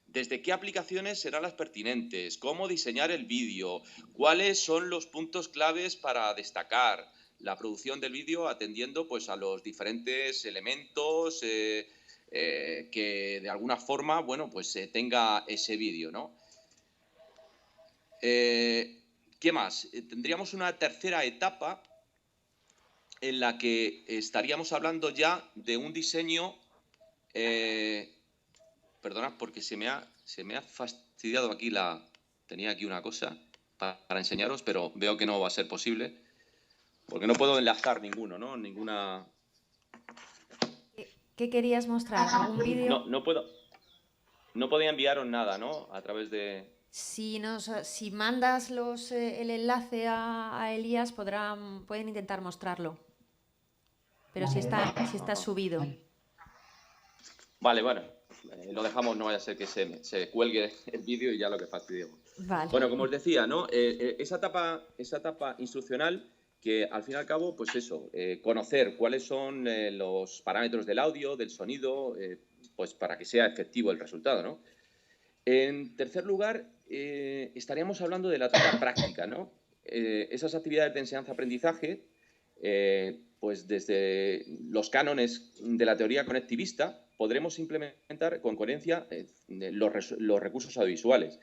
Speaker 7: Desde qué aplicaciones serán las pertinentes, cómo diseñar el vídeo, cuáles son los puntos claves para destacar la producción del vídeo atendiendo pues, a los diferentes elementos que de alguna forma bueno, pues, tenga ese vídeo, ¿no? ¿Qué más? Tendríamos una tercera etapa en la que estaríamos hablando ya de un diseño... Perdonad porque se me ha fastidiado aquí tenía aquí una cosa para enseñaros, pero veo que no va a ser posible porque no puedo enlazar ninguno, ¿no? Ninguna...
Speaker 1: ¿Qué querías mostrar? ¿Algún vídeo?
Speaker 7: No podía enviaros nada, ¿no? A través de...
Speaker 1: Si mandas el enlace a Elías, pueden intentar mostrarlo. Pero si está subido.
Speaker 7: Vale, bueno, lo dejamos, no vaya a ser que se cuelgue el vídeo y ya lo que fastidiemos.
Speaker 1: Vale.
Speaker 7: Bueno, como os decía, ¿no? Esa etapa instruccional que al fin y al cabo, pues eso, conocer cuáles son los parámetros del audio, del sonido, pues para que sea efectivo el resultado, ¿no? En tercer lugar, estaríamos hablando de la etapa práctica, ¿no? Esas actividades de enseñanza-aprendizaje, pues desde los cánones de la teoría conectivista, podremos implementar con coherencia los recursos audiovisuales.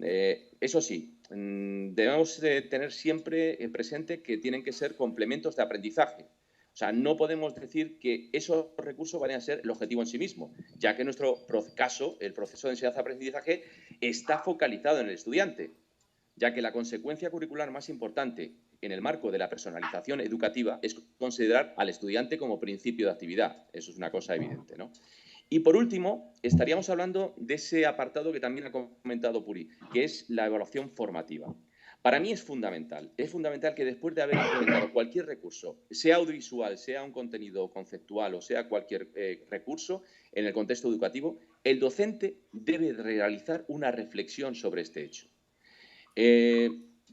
Speaker 7: Eso sí, debemos tener siempre presente que tienen que ser complementos de aprendizaje. O sea, no podemos decir que esos recursos vayan a ser el objetivo en sí mismo, ya que en nuestro caso, el proceso de enseñanza-aprendizaje está focalizado en el estudiante, ya que la consecuencia curricular más importante en el marco de la personalización educativa es considerar al estudiante como principio de actividad. Eso es una cosa evidente, ¿no? Y por último, estaríamos hablando de ese apartado que también ha comentado Puri, que es la evaluación formativa. Para mí es fundamental que después de haber implementado cualquier recurso, sea audiovisual, sea un contenido conceptual o sea cualquier recurso en el contexto educativo, el docente debe realizar una reflexión sobre este hecho.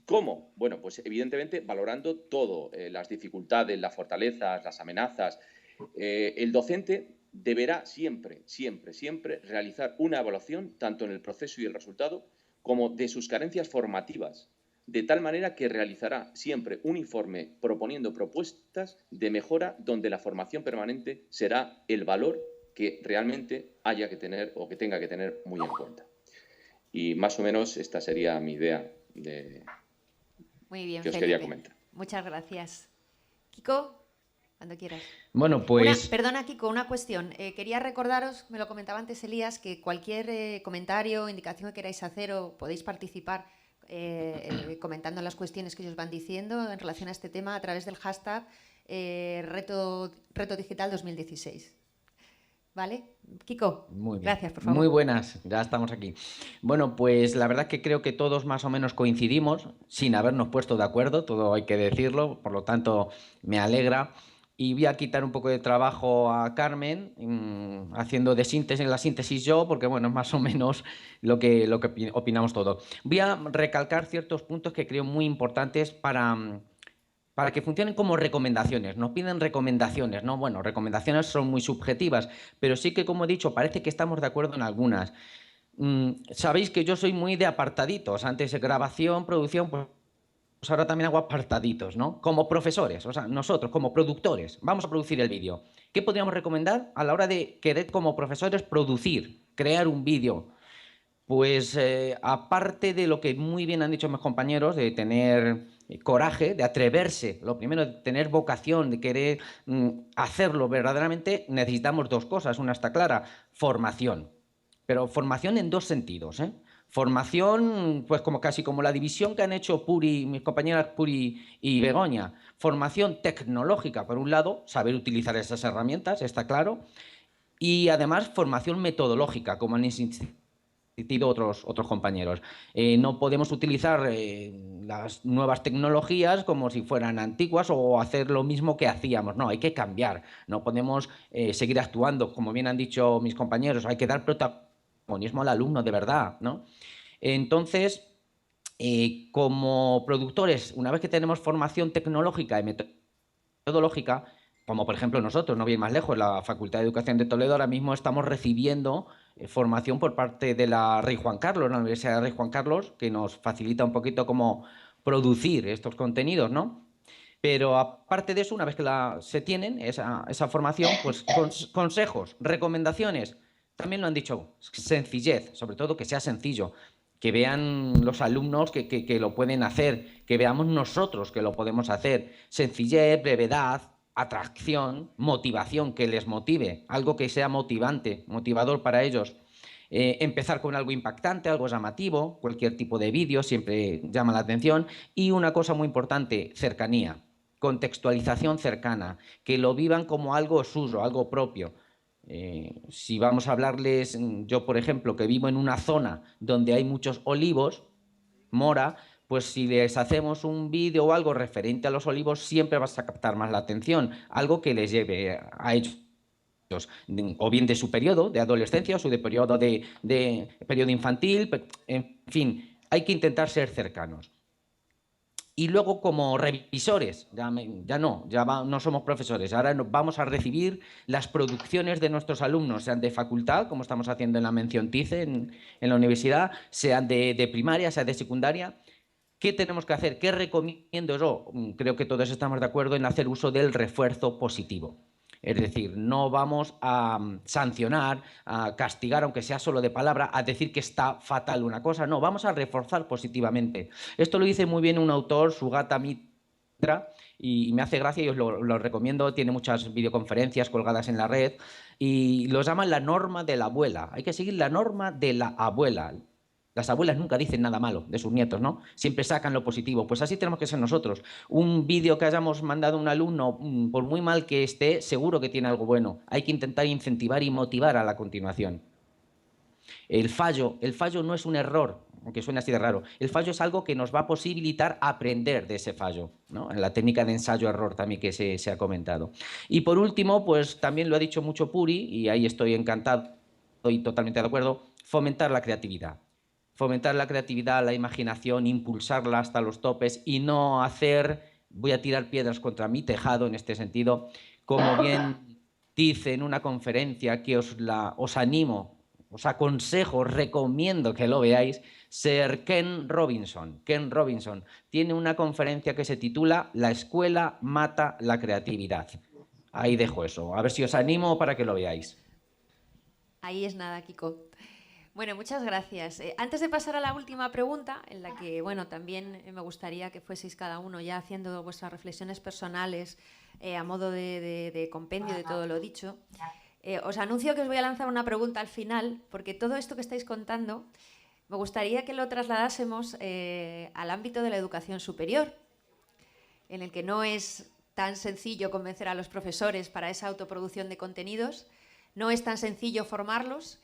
Speaker 5: ¿Cómo? Bueno, pues evidentemente valorando todo, las dificultades, las fortalezas, las amenazas. El docente deberá siempre, siempre, siempre realizar una evaluación tanto en el proceso y el resultado como de sus carencias formativas, de tal manera que realizará siempre un informe proponiendo propuestas de mejora donde la formación permanente será el valor que realmente haya que tener o que tenga que tener muy en cuenta. Y más o menos esta sería mi idea
Speaker 1: Muy bien,
Speaker 5: que os
Speaker 1: Felipe.
Speaker 5: quería comentar.
Speaker 1: Muchas gracias. Kiko, cuando quieras.
Speaker 6: Bueno, pues...
Speaker 1: Perdona, Kiko, una cuestión. Quería recordaros, me lo comentaba antes Elías, que cualquier comentario o indicación que queráis hacer o podéis participar comentando las cuestiones que ellos van diciendo en relación a este tema a través del hashtag Reto Digital 2016. ¿Vale? Kiko,
Speaker 6: Muy bien.
Speaker 1: Gracias, por favor.
Speaker 6: Muy buenas, ya estamos aquí. Bueno, pues la verdad que creo que todos más o menos coincidimos, sin habernos puesto de acuerdo, todo hay que decirlo, por lo tanto me alegra. Y voy a quitar un poco de trabajo a Carmen, haciendo la síntesis yo, porque bueno, es más o menos lo que opinamos todos. Voy a recalcar ciertos puntos que creo muy importantes para que funcionen como recomendaciones. Nos piden recomendaciones, ¿no? Bueno, recomendaciones son muy subjetivas, pero sí que, como he dicho, parece que estamos de acuerdo en algunas. Sabéis que yo soy muy de apartaditos. Antes de grabación, producción, pues ahora también hago apartaditos, ¿no? Como profesores, o sea, nosotros como productores, vamos a producir el vídeo. ¿Qué podríamos recomendar a la hora de querer como profesores producir, crear un vídeo? Pues aparte de lo que muy bien han dicho mis compañeros, de tener coraje, de atreverse, lo primero, de tener vocación, de querer hacerlo verdaderamente, necesitamos dos cosas. Una está clara, formación. Pero formación en dos sentidos, ¿eh? Formación, pues casi como la división que han hecho mis compañeras Puri y Begoña. Formación tecnológica, por un lado, saber utilizar esas herramientas, está claro. Y además formación metodológica, como han insistido otros compañeros. No podemos utilizar las nuevas tecnologías como si fueran antiguas o hacer lo mismo que hacíamos. No, hay que cambiar. No podemos seguir actuando, como bien han dicho mis compañeros. Hay que dar protagonismo al alumno de verdad, ¿no? Entonces, como productores, una vez que tenemos formación tecnológica y metodológica, como por ejemplo nosotros, no bien más lejos, la Facultad de Educación de Toledo, ahora mismo estamos recibiendo formación por parte de la Rey Juan Carlos, la Universidad de Rey Juan Carlos, que nos facilita un poquito cómo producir estos contenidos, ¿no? Pero aparte de eso, una vez que se tienen esa formación, pues consejos, recomendaciones, también lo han dicho, sencillez, sobre todo que sea sencillo, que vean los alumnos que lo pueden hacer, que veamos nosotros que lo podemos hacer, sencillez, brevedad, atracción, motivación, que les motive, algo que sea motivador para ellos. Empezar con algo impactante, algo llamativo, cualquier tipo de vídeo siempre llama la atención. Y una cosa muy importante, cercanía, contextualización cercana, que lo vivan como algo suyo, algo propio. Si vamos a hablarles, yo por ejemplo, que vivo en una zona donde hay muchos olivos, mora, pues si les hacemos un vídeo o algo referente a los olivos, siempre vas a captar más la atención, algo que les lleve a ellos, o bien de su periodo de adolescencia o de periodo periodo infantil, en fin, hay que intentar ser cercanos. Y luego como revisores, ya no somos profesores, ahora vamos a recibir las producciones de nuestros alumnos, sean de facultad, como estamos haciendo en la mención TICE en la universidad, sean de primaria, sean de secundaria. ¿Qué tenemos que hacer? ¿Qué recomiendo yo? Creo que todos estamos de acuerdo en hacer uso del refuerzo positivo. Es decir, no vamos a sancionar, a castigar, aunque sea solo de palabra, a decir que está fatal una cosa. No, vamos a reforzar positivamente. Esto lo dice muy bien un autor, Sugata Mitra, y me hace gracia y os lo recomiendo. Tiene muchas videoconferencias colgadas en la red y lo llaman la norma de la abuela. Hay que seguir la norma de la abuela. Las abuelas nunca dicen nada malo de sus nietos, ¿no? Siempre sacan lo positivo. Pues así tenemos que ser nosotros. Un vídeo que hayamos mandado a un alumno, por muy mal que esté, seguro que tiene algo bueno. Hay que intentar incentivar y motivar a la continuación. El fallo no es un error, aunque suene así de raro. El fallo es algo que nos va a posibilitar aprender de ese fallo, ¿no? En la técnica de ensayo-error también que se ha comentado. Y por último, pues también lo ha dicho mucho Puri, y ahí estoy encantado y totalmente de acuerdo, fomentar la creatividad. fomentar la creatividad, la imaginación, impulsarla hasta los topes y no hacer, voy a tirar piedras contra mi tejado en este sentido, como bien dice en una conferencia que os animo, os aconsejo, os recomiendo que lo veáis, Sir Ken Robinson. Ken Robinson tiene una conferencia que se titula La escuela mata la creatividad. Ahí dejo eso, a ver si os animo para que lo veáis.
Speaker 1: Ahí es nada, Kiko. Bueno, muchas gracias. Antes de pasar a la última pregunta, en la que, bueno, también me gustaría que fueseis cada uno ya haciendo vuestras reflexiones personales a modo de compendio de todo lo dicho, os anuncio que os voy a lanzar una pregunta al final, porque todo esto que estáis contando me gustaría que lo trasladásemos al ámbito de la educación superior, en el que no es tan sencillo convencer a los profesores para esa autoproducción de contenidos, no es tan sencillo formarlos.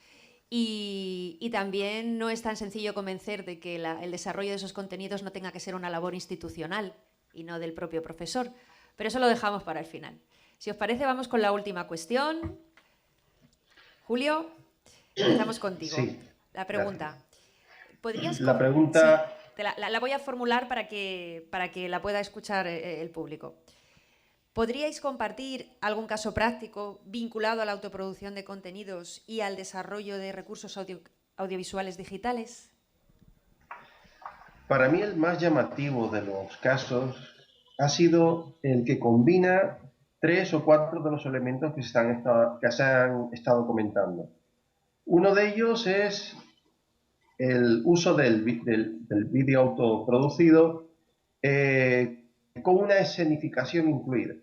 Speaker 1: Y también no es tan sencillo convencer de que el desarrollo de esos contenidos no tenga que ser una labor institucional y no del propio profesor. Pero eso lo dejamos para el final. Si os parece, vamos con la última cuestión. Julio, empezamos contigo.
Speaker 2: Sí,
Speaker 1: la pregunta. ¿Podrías
Speaker 2: la pregunta...
Speaker 1: Sí, la voy a formular para que la pueda escuchar el público. ¿Podríais compartir algún caso práctico vinculado a la autoproducción de contenidos y al desarrollo de recursos audiovisuales digitales?
Speaker 2: Para mí el más llamativo de los casos ha sido el que combina 3 o 4 de los elementos que se han estado comentando. Uno de ellos es el uso del vídeo autoproducido con una escenificación incluida.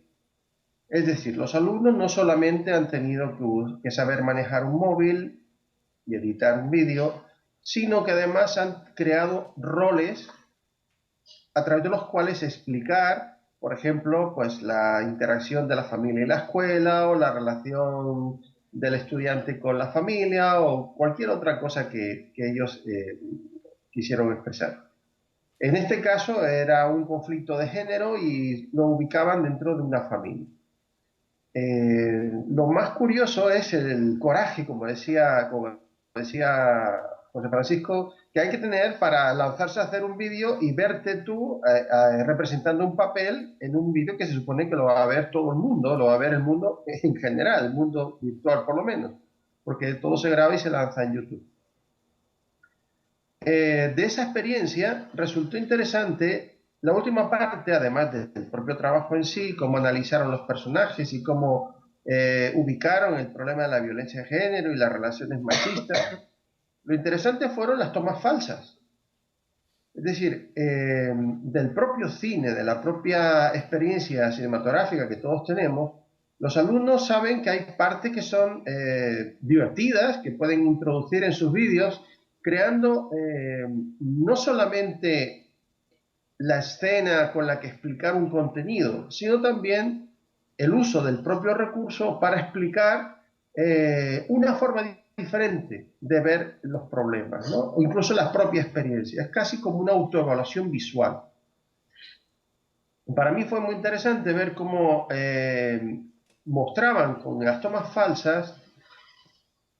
Speaker 2: Es decir, los alumnos no solamente han tenido que saber manejar un móvil y editar un vídeo, sino que además han creado roles a través de los cuales explicar, por ejemplo, pues la interacción de la familia y la escuela, o la relación del estudiante con la familia, o cualquier otra cosa que ellos quisieron expresar. En este caso era un conflicto de género y lo ubicaban dentro de una familia. Lo más curioso es el coraje, como decía José Francisco, que hay que tener para lanzarse a hacer un vídeo y verte tú representando un papel en un vídeo que se supone que lo va a ver todo el mundo, lo va a ver el mundo en general, el mundo virtual por lo menos, porque todo se graba y se lanza en YouTube. De esa experiencia resultó interesante la última parte, además del propio trabajo en sí, cómo analizaron los personajes y cómo ubicaron el problema de la violencia de género y las relaciones machistas. Lo interesante fueron las tomas falsas. Es decir, del propio cine, de la propia experiencia cinematográfica que todos tenemos, los alumnos saben que hay partes que son divertidas, que pueden introducir en sus vídeos, creando no solamente la escena con la que explicar un contenido, sino también el uso del propio recurso para explicar una forma diferente de ver los problemas, ¿no? O incluso la propia experiencia. Es casi como una autoevaluación visual. Para mí fue muy interesante ver cómo mostraban con las tomas falsas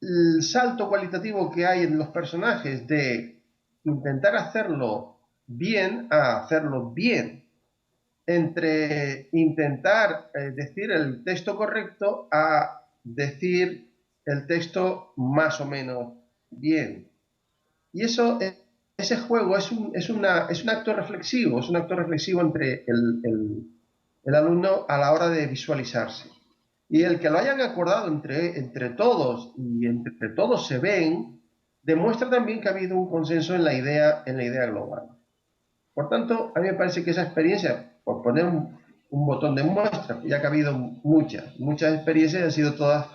Speaker 2: el salto cualitativo que hay en los personajes de intentar hacerlo bien a hacerlo bien, entre intentar decir el texto correcto a decir el texto más o menos bien. Y eso, ese juego es un acto reflexivo, entre el alumno a la hora de visualizarse. Y el que lo hayan acordado entre todos y entre todos se ven, demuestra también que ha habido un consenso en la idea global. Por tanto, a mí me parece que esa experiencia, por poner un botón de muestra, ya que ha habido muchas experiencias, han sido todas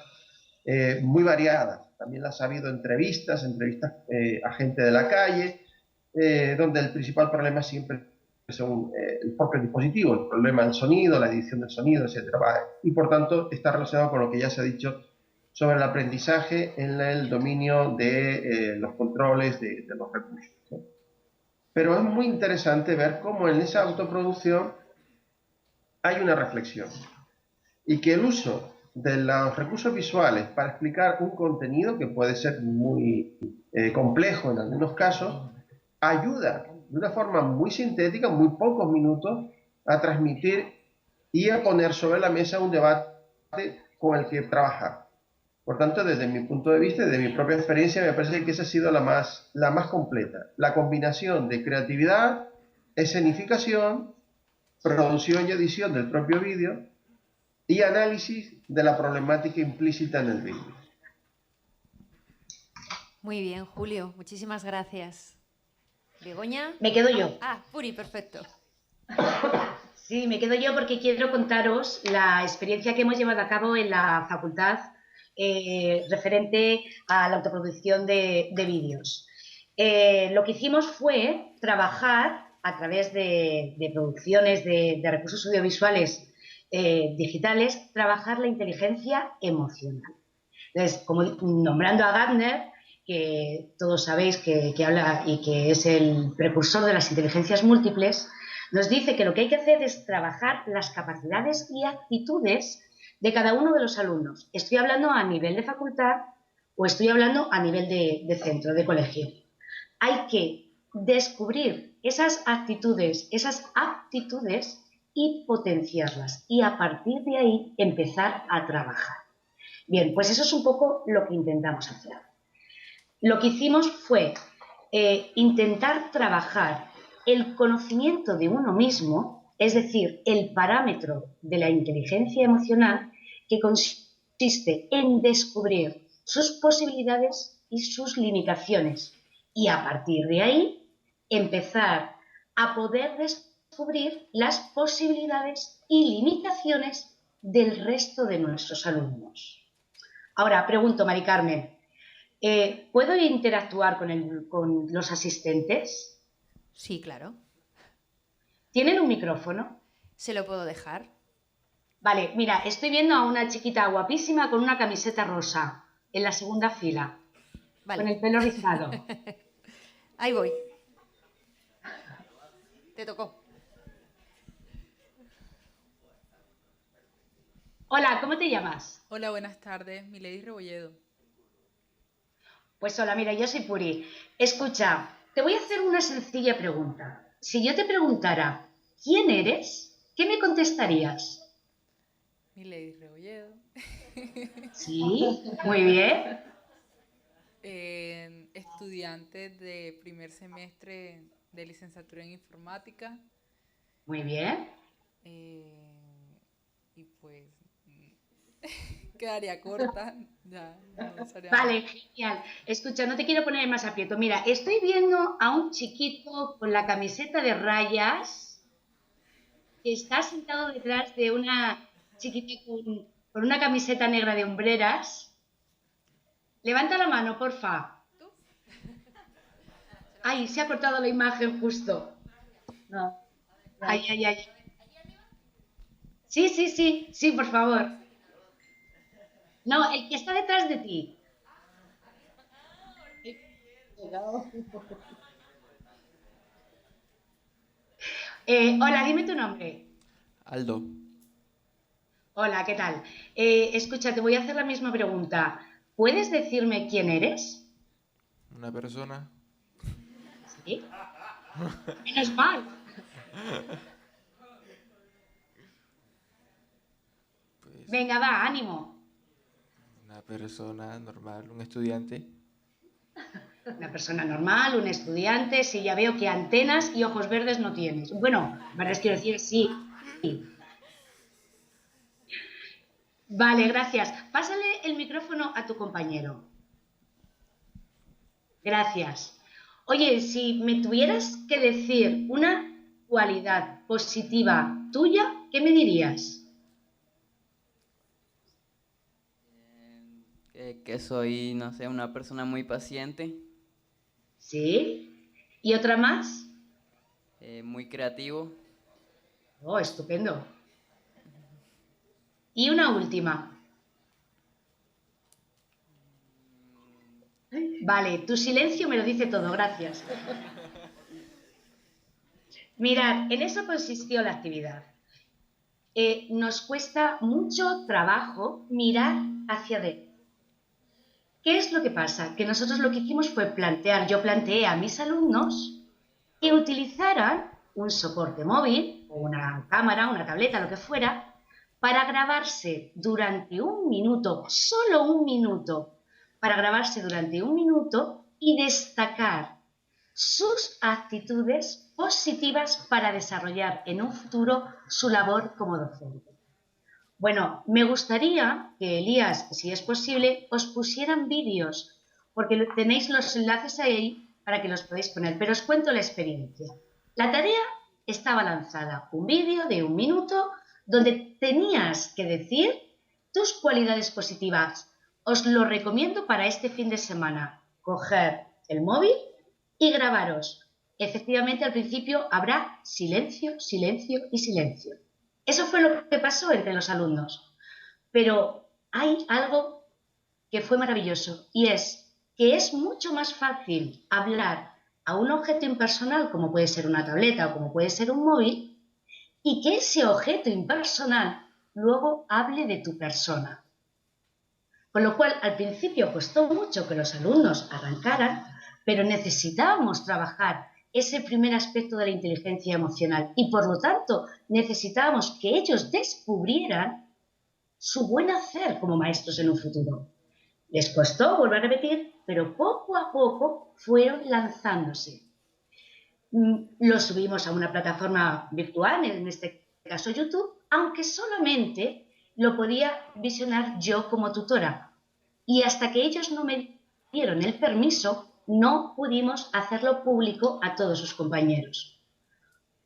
Speaker 2: muy variadas. También las ha habido entrevistas a gente de la calle, donde el principal problema siempre son el propio dispositivo, el problema del sonido, la edición del sonido, etc. Y por tanto está relacionado con lo que ya se ha dicho sobre el aprendizaje en el dominio de los controles de los recursos, ¿no? Pero es muy interesante ver cómo en esa autoproducción hay una reflexión y que el uso de los recursos visuales para explicar un contenido que puede ser muy complejo en algunos casos, ayuda de una forma muy sintética, muy pocos minutos, a transmitir y a poner sobre la mesa un debate con el que trabajar. Por tanto, desde mi punto de vista, desde mi propia experiencia, me parece que esa ha sido la más completa. La combinación de creatividad, escenificación, producción y edición del propio vídeo y análisis de la problemática implícita en el vídeo.
Speaker 1: Muy bien, Julio, muchísimas gracias. ¿Begoña?
Speaker 4: Me quedo yo.
Speaker 1: Ah, Puri, perfecto.
Speaker 4: Sí, me quedo yo porque quiero contaros la experiencia que hemos llevado a cabo en la facultad referente a la autoproducción de vídeos. Lo que hicimos fue trabajar a través de producciones de recursos audiovisuales digitales, trabajar la inteligencia emocional. Entonces, como nombrando a Gardner, que todos sabéis que habla y que es el precursor de las inteligencias múltiples, nos dice que lo que hay que hacer es trabajar las capacidades y actitudes de cada uno de los alumnos. Estoy hablando a nivel de facultad o estoy hablando a nivel de centro, de colegio. Hay que descubrir esas actitudes, esas aptitudes y potenciarlas y a partir de ahí empezar a trabajar. Bien, pues eso es un poco lo que intentamos hacer. Lo que hicimos fue intentar trabajar el conocimiento de uno mismo, es decir, el parámetro de la inteligencia emocional, que consiste en descubrir sus posibilidades y sus limitaciones y a partir de ahí empezar a poder descubrir las posibilidades y limitaciones del resto de nuestros alumnos. Ahora, pregunto, Mari Carmen, ¿puedo interactuar con los asistentes?
Speaker 1: Sí, claro.
Speaker 4: ¿Tienen un micrófono?
Speaker 1: ¿Se lo puedo dejar?
Speaker 4: Vale, mira, estoy viendo a una chiquita guapísima con una camiseta rosa en la segunda fila,
Speaker 1: Vale.
Speaker 4: con el pelo rizado.
Speaker 1: Ahí voy. Te tocó.
Speaker 4: Hola, ¿cómo te llamas?
Speaker 8: Hola, buenas tardes, Milady Rebolledo.
Speaker 4: Pues hola, mira, yo soy Puri. Escucha, te voy a hacer una sencilla pregunta. Si yo te preguntara, ¿quién eres? ¿Qué me contestarías?
Speaker 8: Milady Rebolledo.
Speaker 4: Sí, muy bien.
Speaker 8: Estudiante de primer semestre de licenciatura en informática.
Speaker 4: Muy bien.
Speaker 8: Y pues quedaría corta. Ya, no sabría
Speaker 4: Vale,
Speaker 8: más.
Speaker 4: genial. Escucha, no te quiero poner más aprieto. Mira, estoy viendo a un chiquito con la camiseta de rayas que está sentado detrás de una chiquita con una camiseta negra de hombreras. Levanta la mano, porfa. Ay, se ha cortado la imagen justo.
Speaker 3: No.
Speaker 4: Ay, ay, ay. Sí, por favor. No, el que está detrás de ti. Hola, dime tu nombre.
Speaker 9: Aldo,
Speaker 4: Hola, ¿qué tal? Escucha, te voy a hacer la misma pregunta. ¿Puedes decirme quién eres?
Speaker 9: una persona,
Speaker 4: Sí. Menos mal.
Speaker 9: pues
Speaker 4: Venga, va, ánimo.
Speaker 9: una persona normal, un estudiante.
Speaker 4: Una persona normal, un estudiante. Sí, ya veo que antenas y ojos verdes no tienes. Bueno, verdes quiero decir sí. Vale, gracias. Pásale el micrófono a tu compañero. Gracias. Oye, si me tuvieras que decir una cualidad positiva tuya, ¿qué me dirías?
Speaker 10: Que soy, no sé, una persona muy paciente,
Speaker 4: ¿Sí? ¿Y otra más?
Speaker 10: muy creativo.
Speaker 4: Oh, estupendo. Y una última. Vale, tu silencio me lo dice todo, gracias. Mirad, en eso consistió la actividad. nos cuesta mucho trabajo mirar hacia adentro. ¿Qué es lo que pasa? Que nosotros lo que hicimos fue yo planteé a mis alumnos que utilizaran un soporte móvil, o una cámara, una tableta, lo que fuera, para grabarse durante un minuto, solo un minuto, para grabarse durante un minuto y destacar sus actitudes positivas para desarrollar en un futuro su labor como docente. Bueno, me gustaría que, Elías, si es posible, os pusieran vídeos, porque tenéis los enlaces ahí para que los podáis poner, pero os cuento la experiencia. La tarea estaba lanzada, un vídeo de 1 minuto, donde tenías que decir tus cualidades positivas. Os lo recomiendo para este fin de semana. Coger el móvil y grabaros. Efectivamente, al principio habrá silencio, silencio y silencio. Eso fue lo que pasó entre los alumnos. Pero hay algo que fue maravilloso y es que es mucho más fácil hablar a un objeto impersonal, como puede ser una tableta o como puede ser un móvil, y que ese objeto impersonal luego hable de tu persona. Con lo cual, al principio costó mucho que los alumnos arrancaran, pero necesitábamos trabajar ese primer aspecto de la inteligencia emocional y, por lo tanto, necesitábamos que ellos descubrieran su buen hacer como maestros en un futuro. Les costó, vuelvo a repetir, pero poco a poco fueron lanzándose. Lo subimos a una plataforma virtual, en este caso YouTube, aunque solamente lo podía visionar yo como tutora. Y hasta que ellos no me dieron el permiso, no pudimos hacerlo público a todos sus compañeros.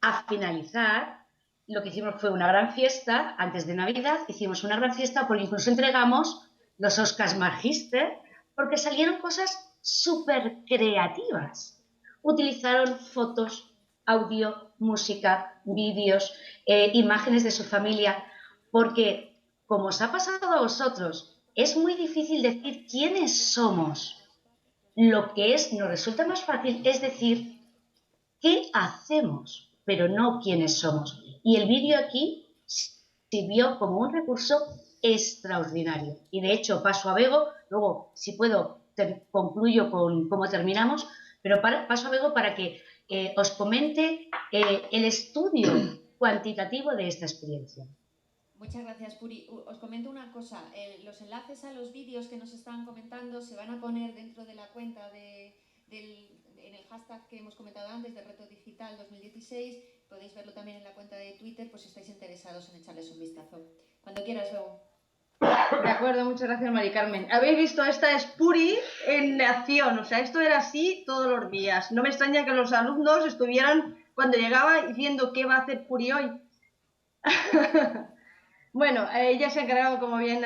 Speaker 4: A finalizar, lo que hicimos fue una gran fiesta. Antes de Navidad hicimos una gran fiesta porque incluso entregamos los Oscars Magister, porque salieron cosas súper creativas. Utilizaron fotos, audio, música, vídeos, imágenes de su familia, porque, como os ha pasado a vosotros, es muy difícil decir quiénes somos. Lo que nos resulta más fácil es decir qué hacemos, pero no quiénes somos. Y el vídeo aquí sirvió como un recurso extraordinario. Y de hecho paso a Bego, luego si puedo concluyo con cómo terminamos, pero paso a Bego para que os comente el estudio cuantitativo de esta experiencia.
Speaker 1: Muchas gracias, Puri. Os comento una cosa. Los enlaces a los vídeos que nos están comentando se van a poner dentro de la cuenta en el hashtag que hemos comentado antes, de Reto Digital 2016. Podéis verlo también en la cuenta de Twitter, pues si estáis interesados en echarles un vistazo. Cuando quieras, Bego.
Speaker 3: De acuerdo, muchas gracias, Mari Carmen. Habéis visto, esta es Puri en acción. O sea, esto era así todos los días. No me extraña que los alumnos estuvieran, cuando llegaba, diciendo qué va a hacer Puri hoy. Bueno, ella se ha encargado, como bien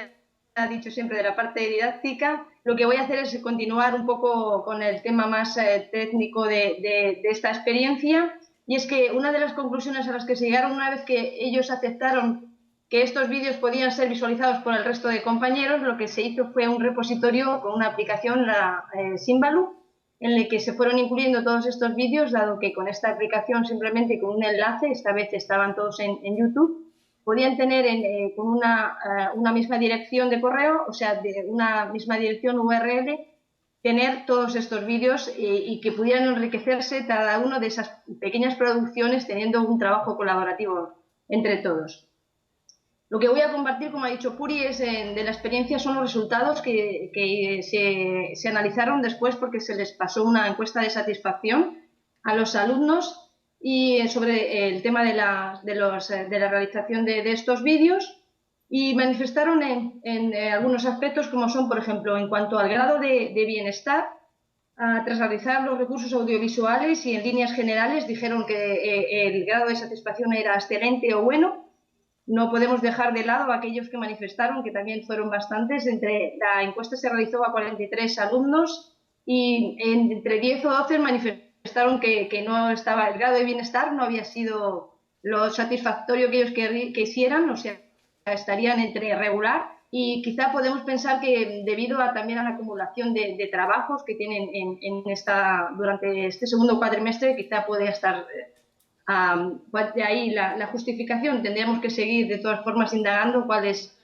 Speaker 3: ha dicho siempre, de la parte didáctica. Lo que voy a hacer es continuar un poco con el tema más técnico de esta experiencia, y es que una de las conclusiones a las que se llegaron una vez que ellos aceptaron que estos vídeos podían ser visualizados por el resto de compañeros, lo que se hizo fue un repositorio con una aplicación, la Symbaloo, en el que se fueron incluyendo todos estos vídeos, dado que con esta aplicación simplemente con un enlace, esta vez estaban todos en YouTube, podían tener con una misma dirección de correo, o sea, de una misma dirección URL, tener todos estos vídeos y que pudieran enriquecerse cada uno de esas pequeñas producciones teniendo un trabajo colaborativo entre todos. Lo que voy a compartir, como ha dicho Puri, de la experiencia son los resultados que se analizaron después, porque se les pasó una encuesta de satisfacción a los alumnos y sobre el tema de la realización de estos vídeos, y manifestaron en algunos aspectos, como son, por ejemplo, en cuanto al grado de bienestar, tras realizar los recursos audiovisuales, y en líneas generales dijeron que el grado de satisfacción era excelente o bueno. No podemos dejar de lado a aquellos que manifestaron, que también fueron bastantes. La encuesta se realizó a 43 alumnos y entre 10 o 12 manifestaron que no estaba, el grado de bienestar no había sido lo satisfactorio que ellos quisieran, o sea, estarían entre regular, y quizá podemos pensar que debido también a la acumulación de trabajos que tienen durante este segundo cuatrimestre, quizá puede estar De ahí la justificación, tendríamos que seguir de todas formas indagando cuáles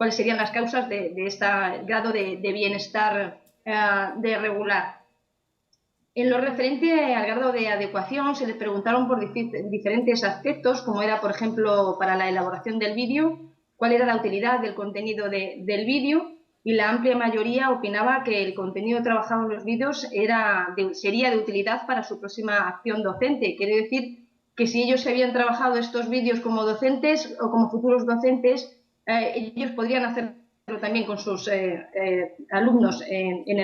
Speaker 3: serían las causas de este grado de bienestar de regular. En lo referente al grado de adecuación, se les preguntaron por diferentes aspectos, como era, por ejemplo, para la elaboración del vídeo, cuál era la utilidad del contenido del vídeo, y la amplia mayoría opinaba que el contenido trabajado en los vídeos sería de utilidad para su próxima acción docente. Quiere decir que si ellos habían trabajado estos vídeos como docentes o como futuros docentes, ellos podrían hacerlo también con sus alumnos en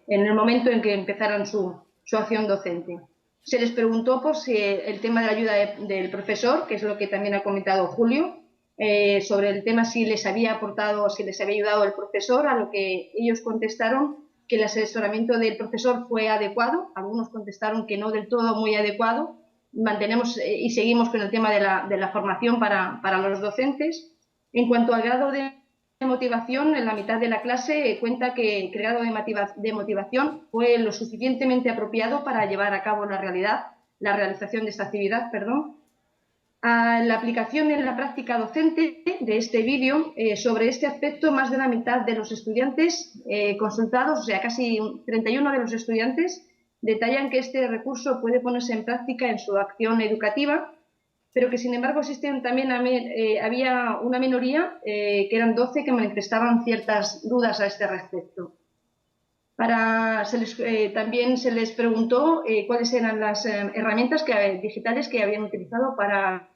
Speaker 3: el momento en que empezaran su acción docente. Se les preguntó por si el tema de la ayuda del profesor, que es lo que también ha comentado Julio, sobre el tema si les había aportado, si les había ayudado el profesor, a lo que ellos contestaron que el asesoramiento del profesor fue adecuado. Algunos contestaron que no del todo muy adecuado. Mantenemos y seguimos con el tema de la formación para los docentes. En cuanto al grado de motivación, en la mitad de la clase cuenta que el grado de motivación fue lo suficientemente apropiado para llevar a cabo la realización de esta actividad, la aplicación en la práctica docente de este vídeo, sobre este aspecto, más de la mitad de los estudiantes consultados, o sea, casi 31 de los estudiantes, detallan que este recurso puede ponerse en práctica en su acción educativa, pero que sin embargo había una minoría, que eran 12, que manifestaban ciertas dudas a este respecto. También se les preguntó cuáles eran las herramientas digitales que habían utilizado para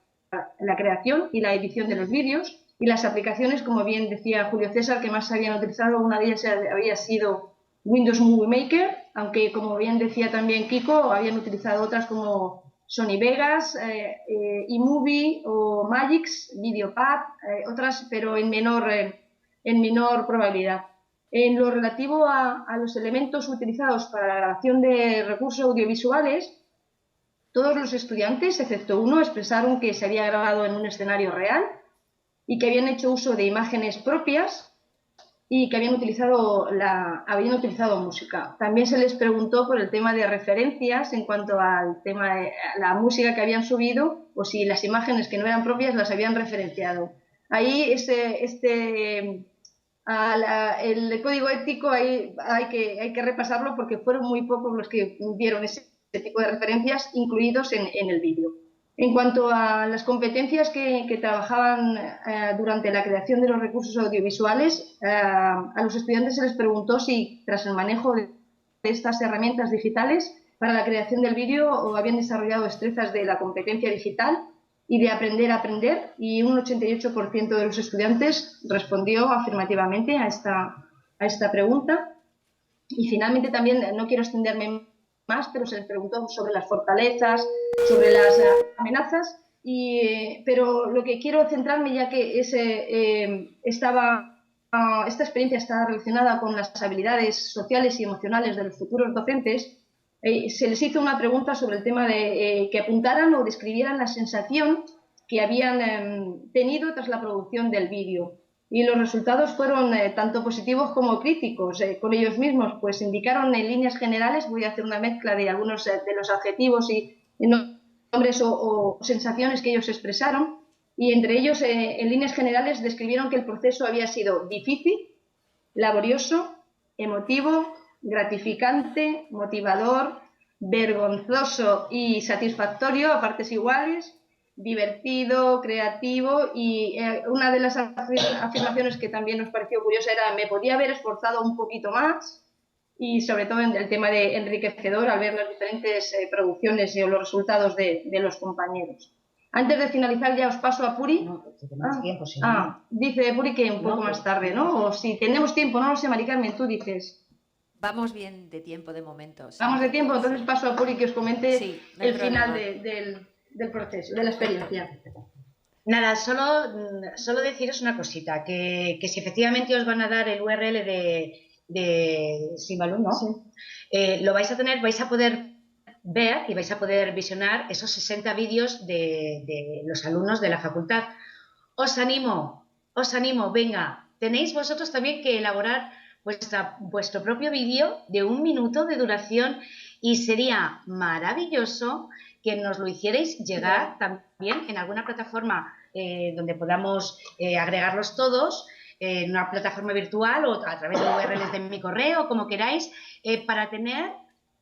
Speaker 3: la creación y la edición de los vídeos, y las aplicaciones, como bien decía Julio César, que más habían utilizado. Una de ellas había sido Windows Movie Maker, aunque como bien decía también Kiko, habían utilizado otras como Sony Vegas, eMovie o Magix, Videopad, otras, pero en menor probabilidad. En lo relativo a los elementos utilizados para la grabación de recursos audiovisuales, todos los estudiantes, excepto uno, expresaron que se había grabado en un escenario real y que habían hecho uso de imágenes propias y que habían utilizado música. También se les preguntó por el tema de referencias en cuanto al tema de la música que habían subido, o si las imágenes que no eran propias las habían referenciado. Ahí el código ético hay que repasarlo, porque fueron muy pocos los que dieron ese tipo de referencias incluidos en el vídeo. En cuanto a las competencias que trabajaban durante la creación de los recursos audiovisuales, a los estudiantes se les preguntó si tras el manejo de estas herramientas digitales para la creación del vídeo habían desarrollado destrezas de la competencia digital y de aprender a aprender, y un 88% de los estudiantes respondió afirmativamente a esta pregunta. Y finalmente también, no quiero extenderme más, pero se les preguntó sobre las fortalezas, sobre las amenazas, pero lo que quiero centrarme, ya que esta experiencia está relacionada con las habilidades sociales y emocionales de los futuros docentes, se les hizo una pregunta sobre el tema de que apuntaran o describieran la sensación que habían tenido tras la producción del vídeo. Y los resultados fueron tanto positivos como críticos con ellos mismos, pues indicaron en líneas generales, voy a hacer una mezcla de algunos de los adjetivos y nombres o sensaciones que ellos expresaron, y entre ellos, en líneas generales, describieron que el proceso había sido difícil, laborioso, emotivo, gratificante, motivador, vergonzoso y satisfactorio a partes iguales, divertido, creativo, y una de las afirmaciones que también nos pareció curiosa era: me podía haber esforzado un poquito más, y sobre todo en el tema de enriquecedor al ver las diferentes producciones y los resultados de los compañeros. Antes de finalizar, ya os paso a Puri.
Speaker 11: No, si tenemos tiempo, sí.
Speaker 3: Dice Puri que un poco más tarde, ¿no? O si tenemos tiempo, no lo sé, Mari Carmen, tú dices.
Speaker 1: Vamos bien de tiempo de momento. Sí.
Speaker 3: Vamos de tiempo, entonces paso a Puri que os comente el final del proceso, de la experiencia.
Speaker 4: Nada, solo deciros una cosita, que si efectivamente os van a dar el URL de Simbalum, ¿no? Sí. Lo vais a poder ver y vais a poder visionar esos 60 vídeos de los alumnos de la facultad. Os animo, venga, tenéis vosotros también que elaborar vuestro propio vídeo de 1 minuto de duración, y sería maravilloso que nos lo hicierais llegar también en alguna plataforma donde podamos agregarlos todos, en una plataforma virtual o a través de URLs de mi correo, como queráis, para tener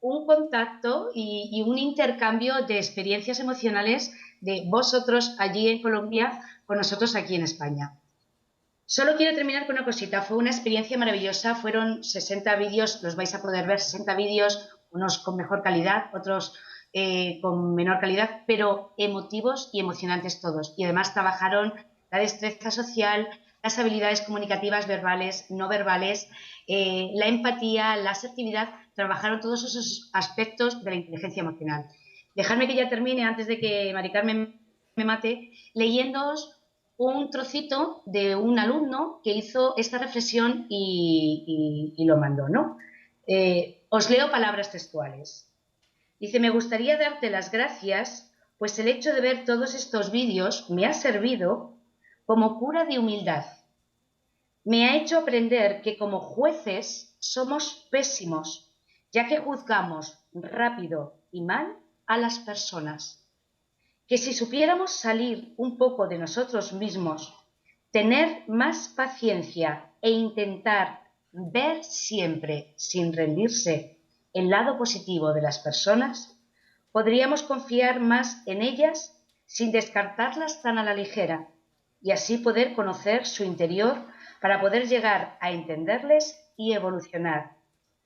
Speaker 4: un contacto y un intercambio de experiencias emocionales de vosotros allí en Colombia con nosotros aquí en España. Solo quiero terminar con una cosita. Fue una experiencia maravillosa. Fueron 60 vídeos, los vais a poder ver, 60 vídeos, unos con mejor calidad, otros con menor calidad, pero emotivos y emocionantes todos. Y además trabajaron la destreza social, las habilidades comunicativas verbales, no verbales, la empatía, la asertividad. Trabajaron todos esos aspectos de la inteligencia emocional. Dejadme que ya termine antes de que Mari Carmen me mate, leyéndoos un trocito de un alumno que hizo esta reflexión y lo mandó, ¿no? Os leo palabras textuales. Dice: me gustaría darte las gracias, pues el hecho de ver todos estos vídeos me ha servido como cura de humildad. Me ha hecho aprender que como jueces somos pésimos, ya que juzgamos rápido y mal a las personas. Que si supiéramos salir un poco de nosotros mismos, tener más paciencia e intentar ver siempre, sin rendirse, el lado positivo de las personas, podríamos confiar más en ellas sin descartarlas tan a la ligera y así poder conocer su interior para poder llegar a entenderles y evolucionar,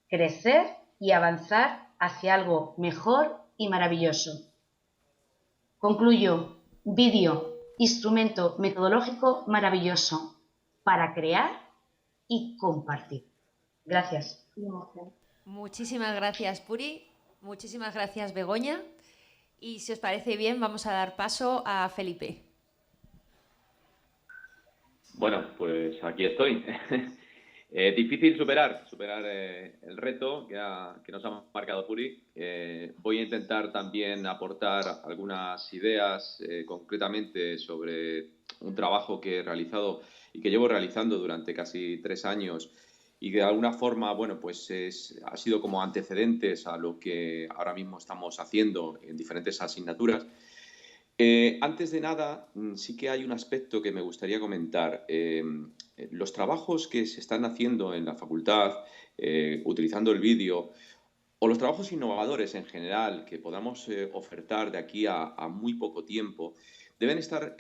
Speaker 4: crecer y avanzar hacia algo mejor y maravilloso. Concluyo: vídeo, instrumento metodológico maravilloso para crear y compartir. Gracias.
Speaker 1: Muchísimas gracias, Puri. Muchísimas gracias, Begoña. Y si os parece bien, vamos a dar paso a Felipe.
Speaker 7: Bueno, pues aquí estoy. Difícil superar el reto que nos ha marcado Puri. Voy a intentar también aportar algunas ideas concretamente sobre un trabajo que he realizado y que llevo realizando durante casi 3 años y que de alguna forma, bueno, pues ha sido como antecedentes a lo que ahora mismo estamos haciendo en diferentes asignaturas. Antes de nada, sí que hay un aspecto que me gustaría comentar. Los trabajos que se están haciendo en la facultad, utilizando el vídeo, o los trabajos innovadores en general que podamos ofertar de aquí a muy poco tiempo, deben estar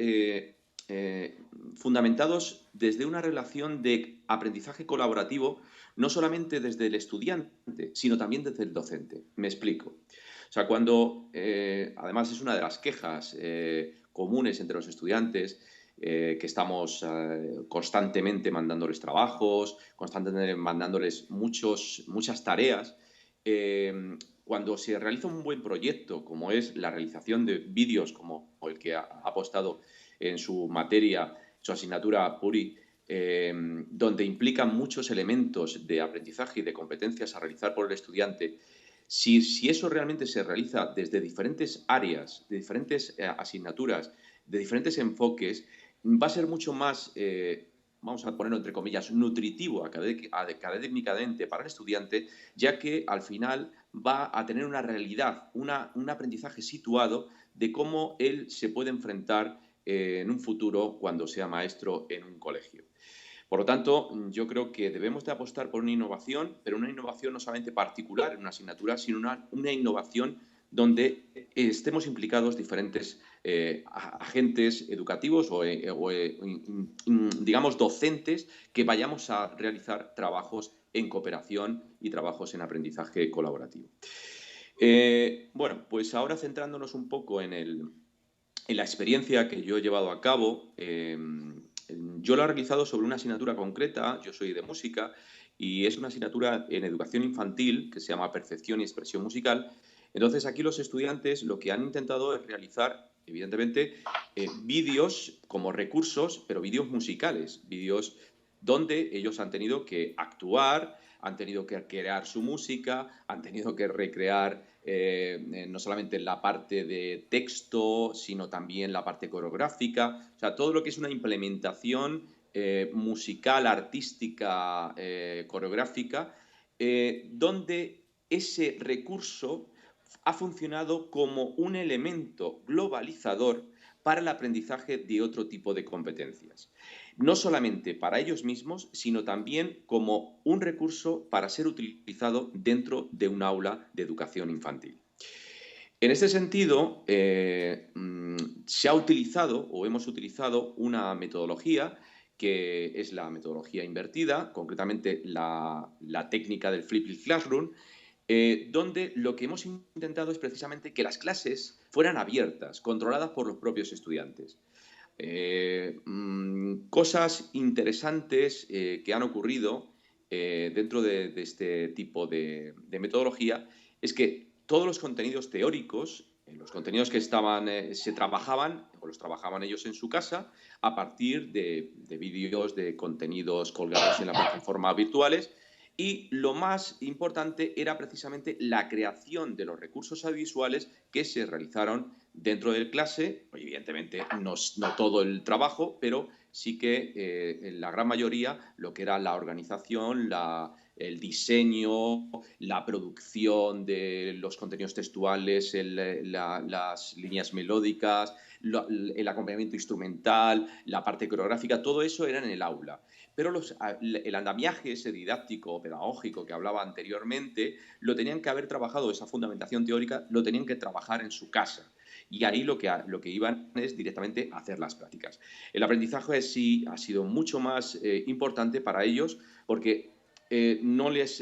Speaker 7: fundamentados desde una relación de aprendizaje colaborativo, no solamente desde el estudiante, sino también desde el docente. Me explico. O sea, cuando, además es una de las quejas comunes entre los estudiantes, que estamos constantemente mandándoles trabajos, constantemente mandándoles muchas tareas, cuando se realiza un buen proyecto, como es la realización de vídeos como el que ha apostado en su materia, su asignatura Puri, donde implican muchos elementos de aprendizaje y de competencias a realizar por el estudiante, si eso realmente se realiza desde diferentes áreas, de diferentes asignaturas, de diferentes enfoques, va a ser mucho más, vamos a ponerlo entre comillas, nutritivo académicamente para el estudiante, ya que al final va a tener una realidad, un aprendizaje situado de cómo él se puede enfrentar en un futuro cuando sea maestro en un colegio. Por lo tanto, yo creo que debemos de apostar por una innovación, pero una innovación no solamente particular en una asignatura, sino una innovación donde estemos implicados diferentes agentes educativos o digamos, docentes que vayamos a realizar trabajos en cooperación y trabajos en aprendizaje colaborativo. Bueno, pues ahora centrándonos un poco en la experiencia que yo he llevado a cabo, yo lo he realizado sobre una asignatura concreta. Yo soy de música y es una asignatura en educación infantil que se llama Percepción y Expresión Musical. Entonces, aquí los estudiantes lo que han intentado es realizar, evidentemente, vídeos como recursos, pero vídeos musicales, vídeos donde ellos han tenido que actuar, han tenido que crear su música, han tenido que recrear no solamente la parte de texto, sino también la parte coreográfica, o sea, todo lo que es una implementación musical, artística, coreográfica, donde ese recurso
Speaker 5: ha funcionado como un elemento globalizador para el aprendizaje de otro tipo de competencias. No solamente para ellos mismos, sino también como un recurso para ser utilizado dentro de un aula de educación infantil. En este sentido, se ha utilizado o hemos utilizado una metodología que es la metodología invertida, concretamente la técnica del Flipped Classroom, donde lo que hemos intentado es precisamente que las clases fueran abiertas, controladas por los propios estudiantes. Cosas interesantes que han ocurrido dentro de este tipo de metodología es que todos los contenidos teóricos, los contenidos que se trabajaban o los trabajaban ellos en su casa a partir de vídeos, de contenidos colgados en las plataformas virtuales. Y lo más importante era precisamente la creación de los recursos audiovisuales que se realizaron dentro de clase. Evidentemente, no todo el trabajo, pero sí que en la gran mayoría lo que era la organización, el diseño, la producción de los contenidos textuales, las líneas melódicas, el acompañamiento instrumental, la parte coreográfica, todo eso era en el aula. Pero el andamiaje ese didáctico, pedagógico que hablaba anteriormente, lo tenían que haber trabajado, esa fundamentación teórica, lo tenían que trabajar en su casa. Y ahí lo que iban es directamente a hacer las prácticas. El aprendizaje sí ha sido mucho más importante para ellos porque no les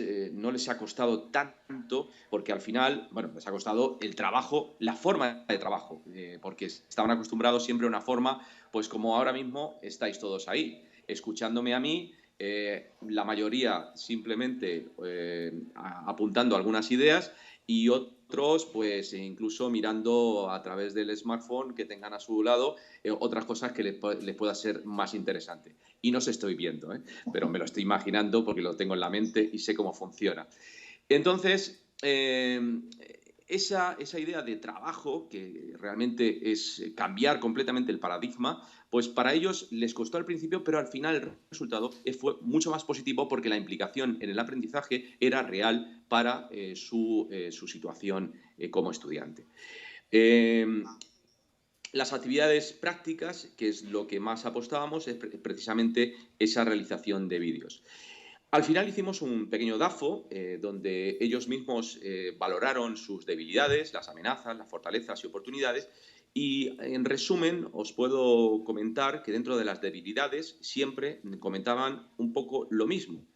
Speaker 5: ha costado tanto, porque al final, bueno, les ha costado el trabajo, la forma de trabajo, porque estaban acostumbrados siempre a una forma, pues como ahora mismo estáis todos ahí, escuchándome a mí, la mayoría simplemente apuntando algunas ideas y otros pues incluso mirando a través del smartphone que tengan a su lado otras cosas que les pueda ser más interesante. Y no os estoy viendo, pero me lo estoy imaginando porque lo tengo en la mente y sé cómo funciona. Entonces, esa idea de trabajo, que realmente es cambiar completamente el paradigma, pues para ellos les costó al principio, pero al final el resultado fue mucho más positivo porque la implicación en el aprendizaje era real para su situación como estudiante. Las actividades prácticas, que es lo que más apostábamos, es precisamente esa realización de vídeos. Al final hicimos un pequeño DAFO donde ellos mismos valoraron sus debilidades, las amenazas, las fortalezas y oportunidades. Y en resumen os puedo comentar que dentro de las debilidades siempre comentaban un poco lo mismo.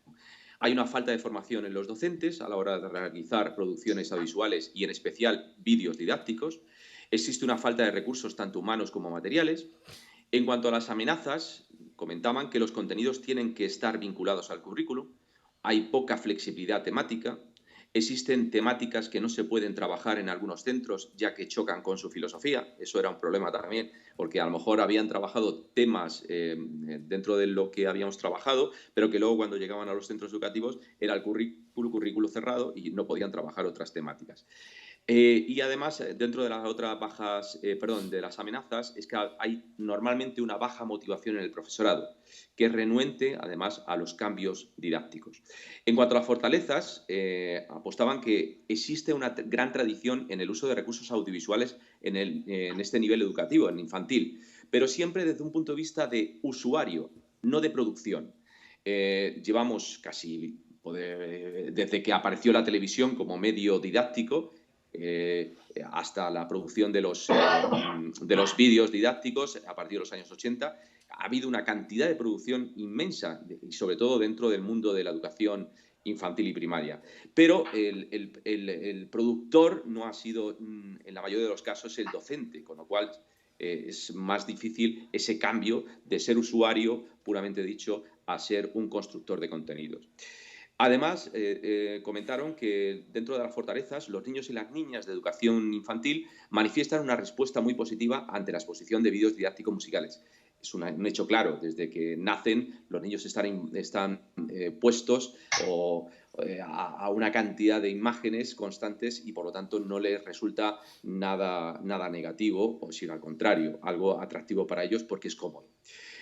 Speaker 5: Hay una falta de formación en los docentes a la hora de realizar producciones audiovisuales y en especial vídeos didácticos. Existe una falta de recursos tanto humanos como materiales. En cuanto a las amenazas, comentaban que los contenidos tienen que estar vinculados al currículum, hay poca flexibilidad temática, existen temáticas que no se pueden trabajar en algunos centros ya que chocan con su filosofía, eso era un problema también, porque a lo mejor habían trabajado temas dentro de lo que habíamos trabajado, pero que luego cuando llegaban a los centros educativos era el currículo cerrado y no podían trabajar otras temáticas. Y además, dentro de las otras de las amenazas, es que hay normalmente una baja motivación en el profesorado, que es renuente, además, a los cambios didácticos. En cuanto a las fortalezas, apostaban que existe una gran tradición en el uso de recursos audiovisuales en este nivel educativo, en infantil, pero siempre desde un punto de vista de usuario, no de producción. Llevamos casi, desde que apareció la televisión como medio didáctico, hasta la producción de los vídeos didácticos a partir de los años 80, ha habido una cantidad de producción inmensa, y sobre todo dentro del mundo de la educación infantil y primaria. Pero el productor no ha sido, en la mayoría de los casos, el docente, con lo cual es más difícil ese cambio de ser usuario, puramente dicho, a ser un constructor de contenidos. Además, comentaron que dentro de las fortalezas, los niños y las niñas de educación infantil manifiestan una respuesta muy positiva ante la exposición de vídeos didácticos musicales. Es un hecho claro, desde que nacen los niños están puestos a una cantidad de imágenes constantes y por lo tanto no les resulta nada negativo, sino al contrario, algo atractivo para ellos porque es cómodo.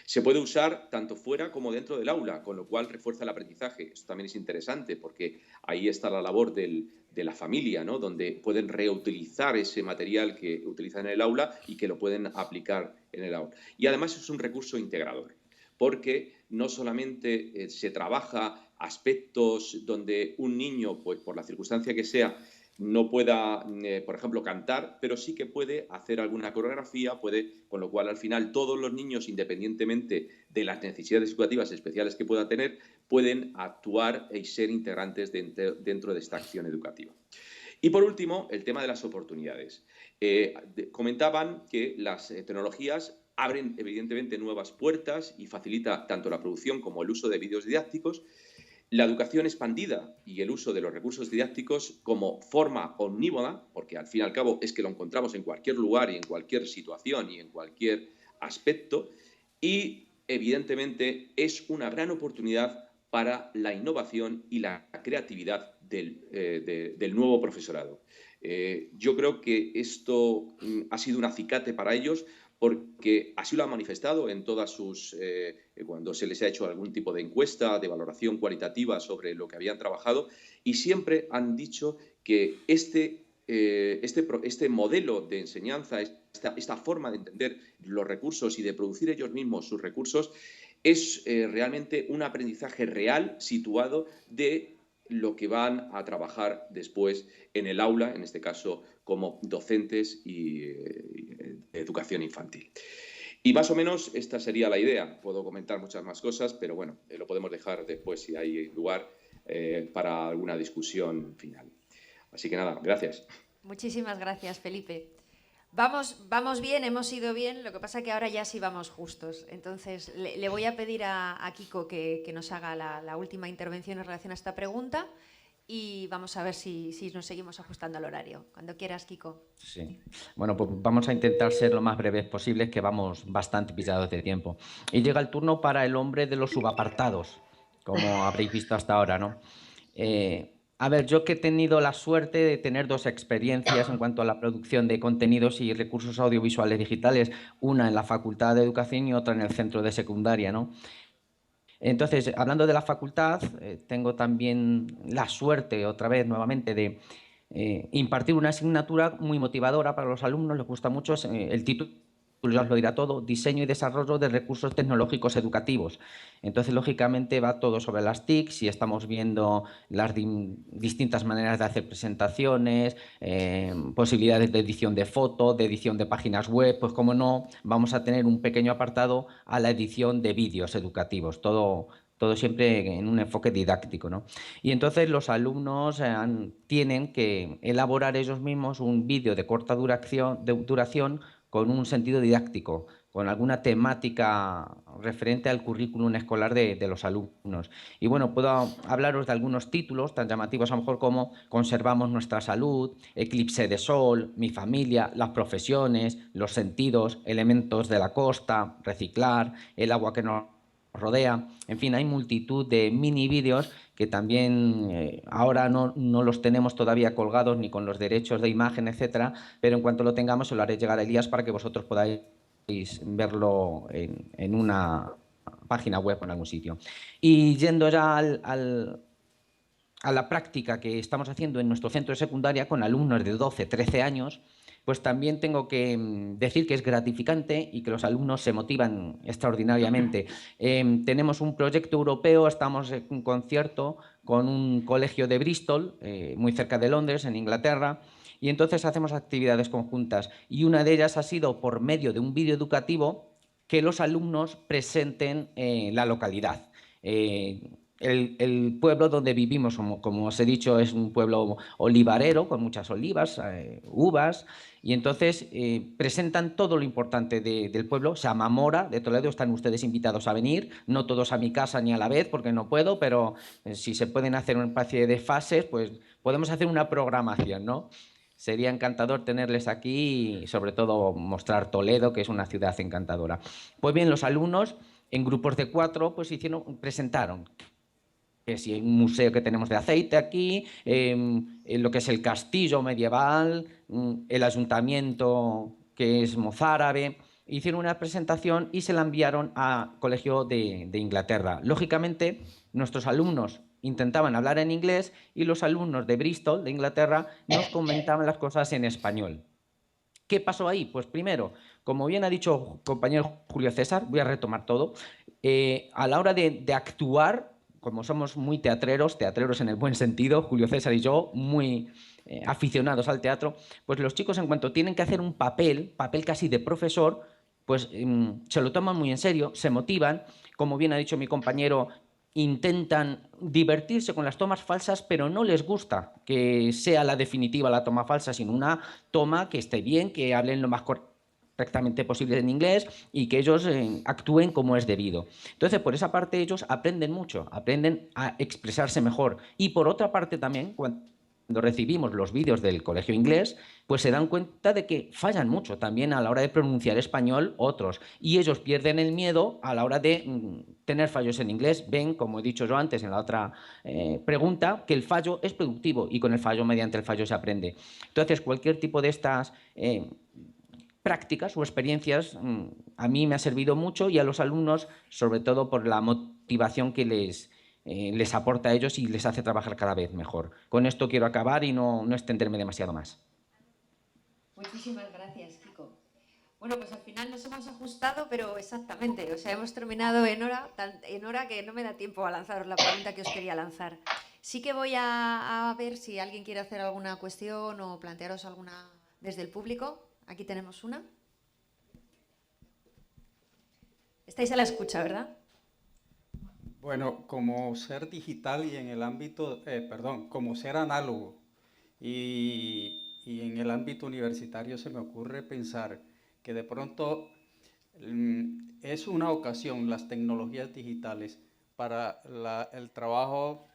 Speaker 5: Se puede usar tanto fuera como dentro del aula, con lo cual refuerza el aprendizaje. Esto también es interesante porque ahí está la labor de la familia, ¿no? Donde pueden reutilizar ese material que utilizan en el aula y que lo pueden aplicar en el aula. Y además es un recurso integrador, porque no solamente se trabaja aspectos donde un niño, pues por la circunstancia que sea, no pueda, por ejemplo, cantar, pero sí que puede hacer alguna coreografía, con lo cual al final todos los niños, independientemente de las necesidades educativas especiales que puedan tener, pueden actuar y ser integrantes dentro de esta acción educativa. Y por último, el tema de las oportunidades. Comentaban que las tecnologías abren evidentemente nuevas puertas y facilita tanto la producción como el uso de vídeos didácticos. La educación expandida y el uso de los recursos didácticos como forma omnímoda, porque al fin y al cabo es que lo encontramos en cualquier lugar y en cualquier situación y en cualquier aspecto, y evidentemente es una gran oportunidad para la innovación y la creatividad del nuevo profesorado. Yo creo que esto ha sido un acicate para ellos, porque así lo han manifestado en todas sus, cuando se les ha hecho algún tipo de encuesta, de valoración cualitativa sobre lo que habían trabajado, y siempre han dicho que este modelo de enseñanza, esta forma de entender los recursos y de producir ellos mismos sus recursos, es realmente un aprendizaje real situado de lo que van a trabajar después en el aula, en este caso como docentes y de educación infantil. Y más o menos esta sería la idea. Puedo comentar muchas más cosas, pero bueno, lo podemos dejar después si hay lugar para alguna discusión final. Así que nada, gracias.
Speaker 1: Muchísimas gracias, Felipe. Vamos bien, hemos ido bien, lo que pasa que ahora ya sí vamos justos. Entonces, le voy a pedir a Kiko que nos haga la última intervención en relación a esta pregunta y vamos a ver si nos seguimos ajustando al horario. Cuando quieras, Kiko.
Speaker 6: Sí. Bueno, pues vamos a intentar ser lo más breves posibles, que vamos bastante pisados de tiempo. Y llega el turno para el hombre de los subapartados, como habréis visto hasta ahora, ¿no? A ver, yo que he tenido la suerte de tener dos experiencias en cuanto a la producción de contenidos y recursos audiovisuales digitales, una en la Facultad de Educación y otra en el centro de secundaria, ¿no? Entonces, hablando de la facultad, tengo también la suerte, otra vez, nuevamente, de impartir una asignatura muy motivadora para los alumnos. Les gusta mucho el título, ya os lo dirá todo: diseño y desarrollo de recursos tecnológicos educativos. Entonces, lógicamente, va todo sobre las TIC y estamos viendo las distintas maneras de hacer presentaciones, posibilidades de edición de fotos, de edición de páginas web. Pues, como no, vamos a tener un pequeño apartado a la edición de vídeos educativos, todo siempre en un enfoque didáctico, ¿no? Y entonces los alumnos tienen que elaborar ellos mismos un vídeo de corta duración con un sentido didáctico, con alguna temática referente al currículum escolar de los alumnos. Y bueno, puedo hablaros de algunos títulos tan llamativos a lo mejor como Conservamos nuestra salud, Eclipse de sol, Mi familia, Las profesiones, Los sentidos, Elementos de la costa, Reciclar, El agua que nos rodea. En fin, hay multitud de mini vídeos que también ahora no los tenemos todavía colgados ni con los derechos de imagen, etcétera, pero en cuanto lo tengamos se lo haré llegar a Elías para que vosotros podáis verlo en una página web o en algún sitio. Y yendo ya a la práctica que estamos haciendo en nuestro centro de secundaria con alumnos de 12, 13 años, pues también tengo que decir que es gratificante y que los alumnos se motivan extraordinariamente. Tenemos un proyecto europeo, estamos en un concierto con un colegio de Bristol, muy cerca de Londres, en Inglaterra, y entonces hacemos actividades conjuntas. Y una de ellas ha sido por medio de un vídeo educativo que los alumnos presenten la localidad. El pueblo donde vivimos, como os he dicho, es un pueblo olivarero con muchas olivas, uvas, y entonces presentan todo lo importante del pueblo. Se llama Mora de Toledo, están ustedes invitados a venir, no todos a mi casa ni a la vez porque no puedo, pero si se pueden hacer una especie de fases, pues podemos hacer una programación, ¿no? Sería encantador tenerles aquí y sobre todo mostrar Toledo, que es una ciudad encantadora. Pues bien, los alumnos en grupos de 4 pues presentaron que si hay un museo que tenemos de aceite aquí, lo que es el castillo medieval, el ayuntamiento que es mozárabe, hicieron una presentación y se la enviaron al colegio de Inglaterra. Lógicamente, nuestros alumnos intentaban hablar en inglés y los alumnos de Bristol, de Inglaterra, nos comentaban las cosas en español. ¿Qué pasó ahí? Pues primero, como bien ha dicho el compañero Julio César, voy a retomar todo, a la hora de actuar, como somos muy teatreros en el buen sentido, Julio César y yo, muy aficionados al teatro, pues los chicos en cuanto tienen que hacer un papel casi de profesor, pues se lo toman muy en serio, se motivan, como bien ha dicho mi compañero, intentan divertirse con las tomas falsas, pero no les gusta que sea la definitiva la toma falsa, sino una toma que esté bien, que hablen lo más correctamente posible en inglés y que ellos actúen como es debido. Entonces, por esa parte ellos aprenden mucho, aprenden a expresarse mejor. Y por otra parte también, cuando recibimos los vídeos del colegio inglés, pues se dan cuenta de que fallan mucho también a la hora de pronunciar español otros. Y ellos pierden el miedo a la hora de tener fallos en inglés. Ven, como he dicho yo antes en la otra pregunta, que el fallo es productivo y con el fallo, mediante el fallo se aprende. Entonces, cualquier tipo de estas prácticas o experiencias a mí me ha servido mucho y a los alumnos, sobre todo por la motivación que les aporta a ellos y les hace trabajar cada vez mejor. Con esto quiero acabar y no extenderme demasiado más.
Speaker 1: Muchísimas gracias, Kiko. Bueno, pues al final nos hemos ajustado, pero exactamente, o sea, hemos terminado en hora que no me da tiempo a lanzaros la pregunta que os quería lanzar. Sí que voy a ver si alguien quiere hacer alguna cuestión o plantearos alguna desde el público. Aquí tenemos una. Estáis a la escucha, ¿verdad?
Speaker 11: Bueno, como ser digital y en el ámbito, como ser análogo y en el ámbito universitario se me ocurre pensar que de pronto es una ocasión las tecnologías digitales para el trabajo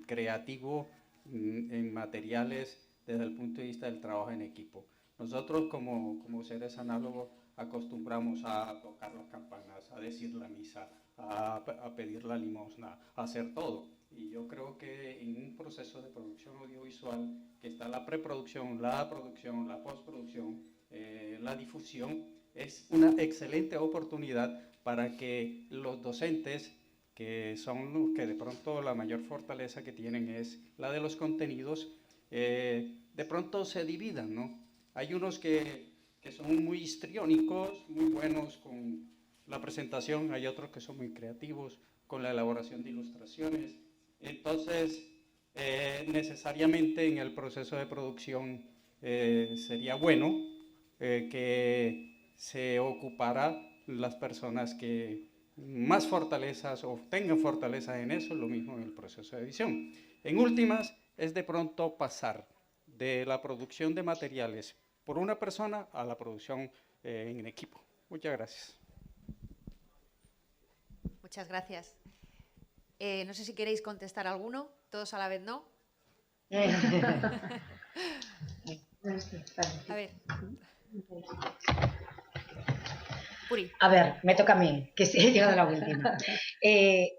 Speaker 11: creativo en materiales desde el punto de vista del trabajo en equipo. Nosotros como seres análogos acostumbramos a tocar las campanas, a decir la misa, a pedir la limosna, a hacer todo. Y yo creo que en un proceso de producción audiovisual que está la preproducción, la producción, la postproducción, la difusión, es una excelente oportunidad para que los docentes, que son los que de pronto la mayor fortaleza que tienen es la de los contenidos, de pronto se dividan, ¿no? Hay unos que son muy histriónicos, muy buenos con la presentación, hay otros que son muy creativos con la elaboración de ilustraciones. Entonces, necesariamente en el proceso de producción sería bueno que se ocupara las personas que más fortalezas o tengan fortalezas en eso, lo mismo en el proceso de edición. En últimas, es de pronto pasar de la producción de materiales por una persona a la producción en equipo. Muchas gracias.
Speaker 1: Muchas gracias. No sé si queréis contestar alguno, todos a la vez, ¿no? A ver. Puri.
Speaker 4: A ver, me toca a mí, que he llegado a la última.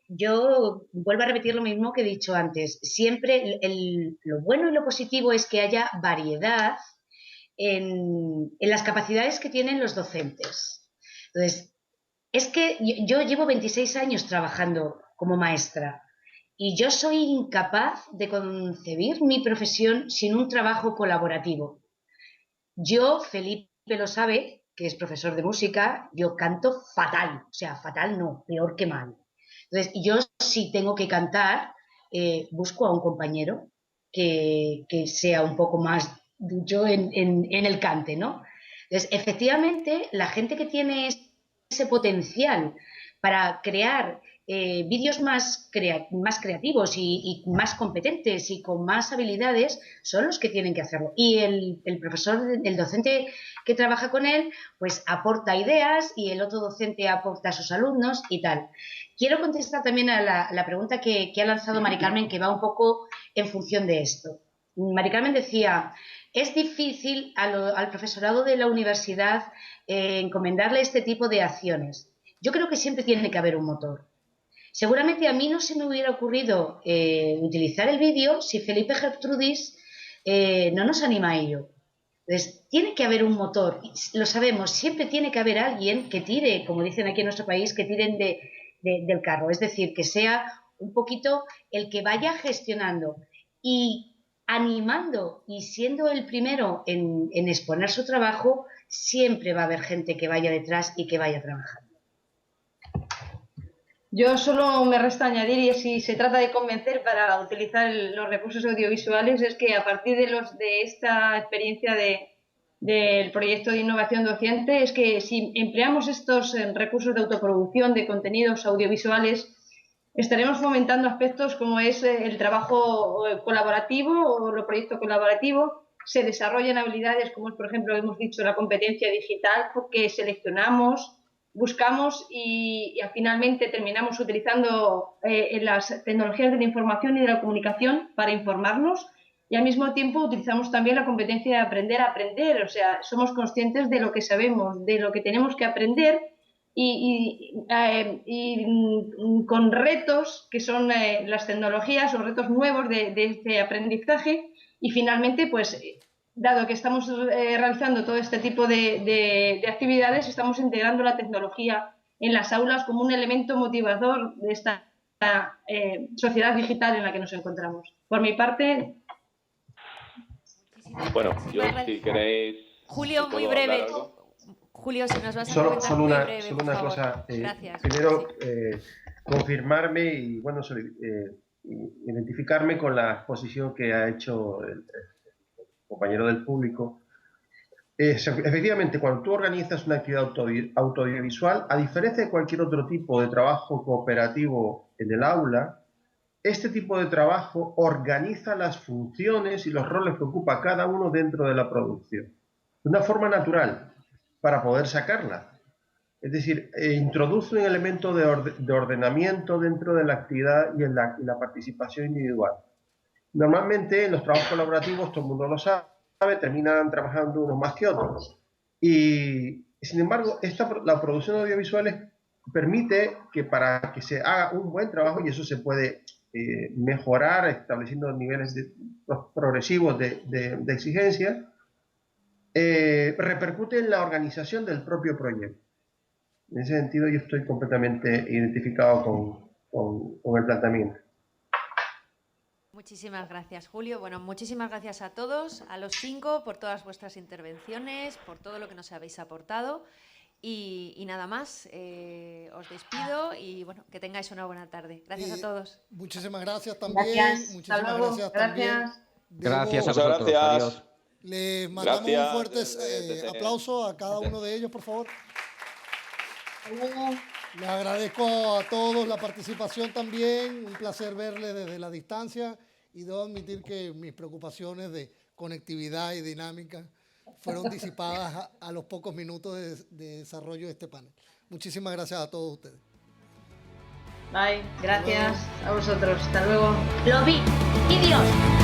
Speaker 4: Yo vuelvo a repetir lo mismo que he dicho antes. Siempre lo bueno y lo positivo es que haya variedad en las capacidades que tienen los docentes. Entonces, es que yo llevo 26 años trabajando como maestra y yo soy incapaz de concebir mi profesión sin un trabajo colaborativo. Yo, Felipe lo sabe, que es profesor de música, yo canto fatal, o sea, fatal no, peor que mal. Entonces, yo si tengo que cantar, busco a un compañero que sea un poco más ducho en el cante, ¿no? Entonces, efectivamente, la gente que tiene ese potencial para crear vídeos más creativos y más competentes y con más habilidades son los que tienen que hacerlo. Y el profesor, el docente que trabaja con él, pues aporta ideas y el otro docente aporta a sus alumnos y tal. Quiero contestar también a la pregunta que ha lanzado Mari Carmen, que va un poco en función de esto. Mari Carmen decía, es difícil al profesorado de la universidad encomendarle este tipo de acciones. Yo creo que siempre tiene que haber un motor. Seguramente a mí no se me hubiera ocurrido utilizar el vídeo si Felipe Gertrudis no nos anima a ello. Entonces, tiene que haber un motor, lo sabemos, siempre tiene que haber alguien que tire, como dicen aquí en nuestro país, que tiren del carro, es decir, que sea un poquito el que vaya gestionando y animando y siendo el primero en exponer su trabajo, siempre va a haber gente que vaya detrás y que vaya trabajando.
Speaker 3: Yo solo me resta añadir, y si se trata de convencer para utilizar los recursos audiovisuales, es que a partir de esta experiencia del proyecto de innovación docente, es que si empleamos estos recursos de autoproducción de contenidos audiovisuales, estaremos fomentando aspectos como es el trabajo colaborativo o los proyectos colaborativos. Se desarrollan habilidades como es, por ejemplo, hemos dicho, la competencia digital, porque seleccionamos, buscamos y finalmente terminamos utilizando las tecnologías de la información y de la comunicación para informarnos, y al mismo tiempo utilizamos también la competencia de aprender a aprender, o sea, somos conscientes de lo que sabemos, de lo que tenemos que aprender y con retos que son las tecnologías o retos nuevos de este aprendizaje, y finalmente, pues, dado que estamos realizando todo este tipo de actividades, estamos integrando la tecnología en las aulas como un elemento motivador de esta sociedad digital en la que nos encontramos. Por mi parte...
Speaker 7: Bueno, yo si queréis...
Speaker 1: Julio, muy breve. Julio, si nos vas a comentar
Speaker 2: solo
Speaker 1: muy
Speaker 2: una,
Speaker 1: breve,
Speaker 2: solo
Speaker 1: por
Speaker 2: una
Speaker 1: favor.
Speaker 2: cosa.
Speaker 1: Gracias.
Speaker 2: Primero, confirmarme y bueno, identificarme con la exposición que ha hecho el compañero del público. Efectivamente, cuando tú organizas una actividad audiovisual, a diferencia de cualquier otro tipo de trabajo cooperativo en el aula, este tipo de trabajo organiza las funciones y los roles que ocupa cada uno dentro de la producción, de una forma natural, para poder sacarla. Es decir, introduce un elemento de ordenamiento dentro de la actividad y en la participación individual. Normalmente en los trabajos colaborativos, todo el mundo lo sabe, terminan trabajando unos más que otros. Y sin embargo, la producción audiovisual permite que para que se haga un buen trabajo, y eso se puede mejorar estableciendo niveles progresivos de exigencia, repercute en la organización del propio proyecto. En ese sentido, yo estoy completamente identificado con el planteamiento.
Speaker 1: Muchísimas gracias, Julio. Bueno, muchísimas gracias a todos, a los 5, por todas vuestras intervenciones, por todo lo que nos habéis aportado. Y nada más, os despido y bueno, que tengáis una buena tarde. Gracias a todos.
Speaker 12: Muchísimas gracias también.
Speaker 3: Gracias.
Speaker 12: Muchísimas
Speaker 3: Hasta luego.
Speaker 12: gracias también.
Speaker 6: Gracias a
Speaker 7: Muchas
Speaker 6: vosotros.
Speaker 7: gracias.
Speaker 6: Adiós.
Speaker 12: Les mandamos
Speaker 7: Gracias.
Speaker 12: un fuerte aplauso a cada uno de ellos, por favor. Les agradezco a todos la participación también. Un placer verles desde la distancia, y debo admitir que mis preocupaciones de conectividad y dinámica fueron disipadas a los pocos minutos de desarrollo de este panel. Muchísimas gracias a todos ustedes.
Speaker 3: Bye, gracias a vosotros. Hasta luego.
Speaker 4: Los vídeos.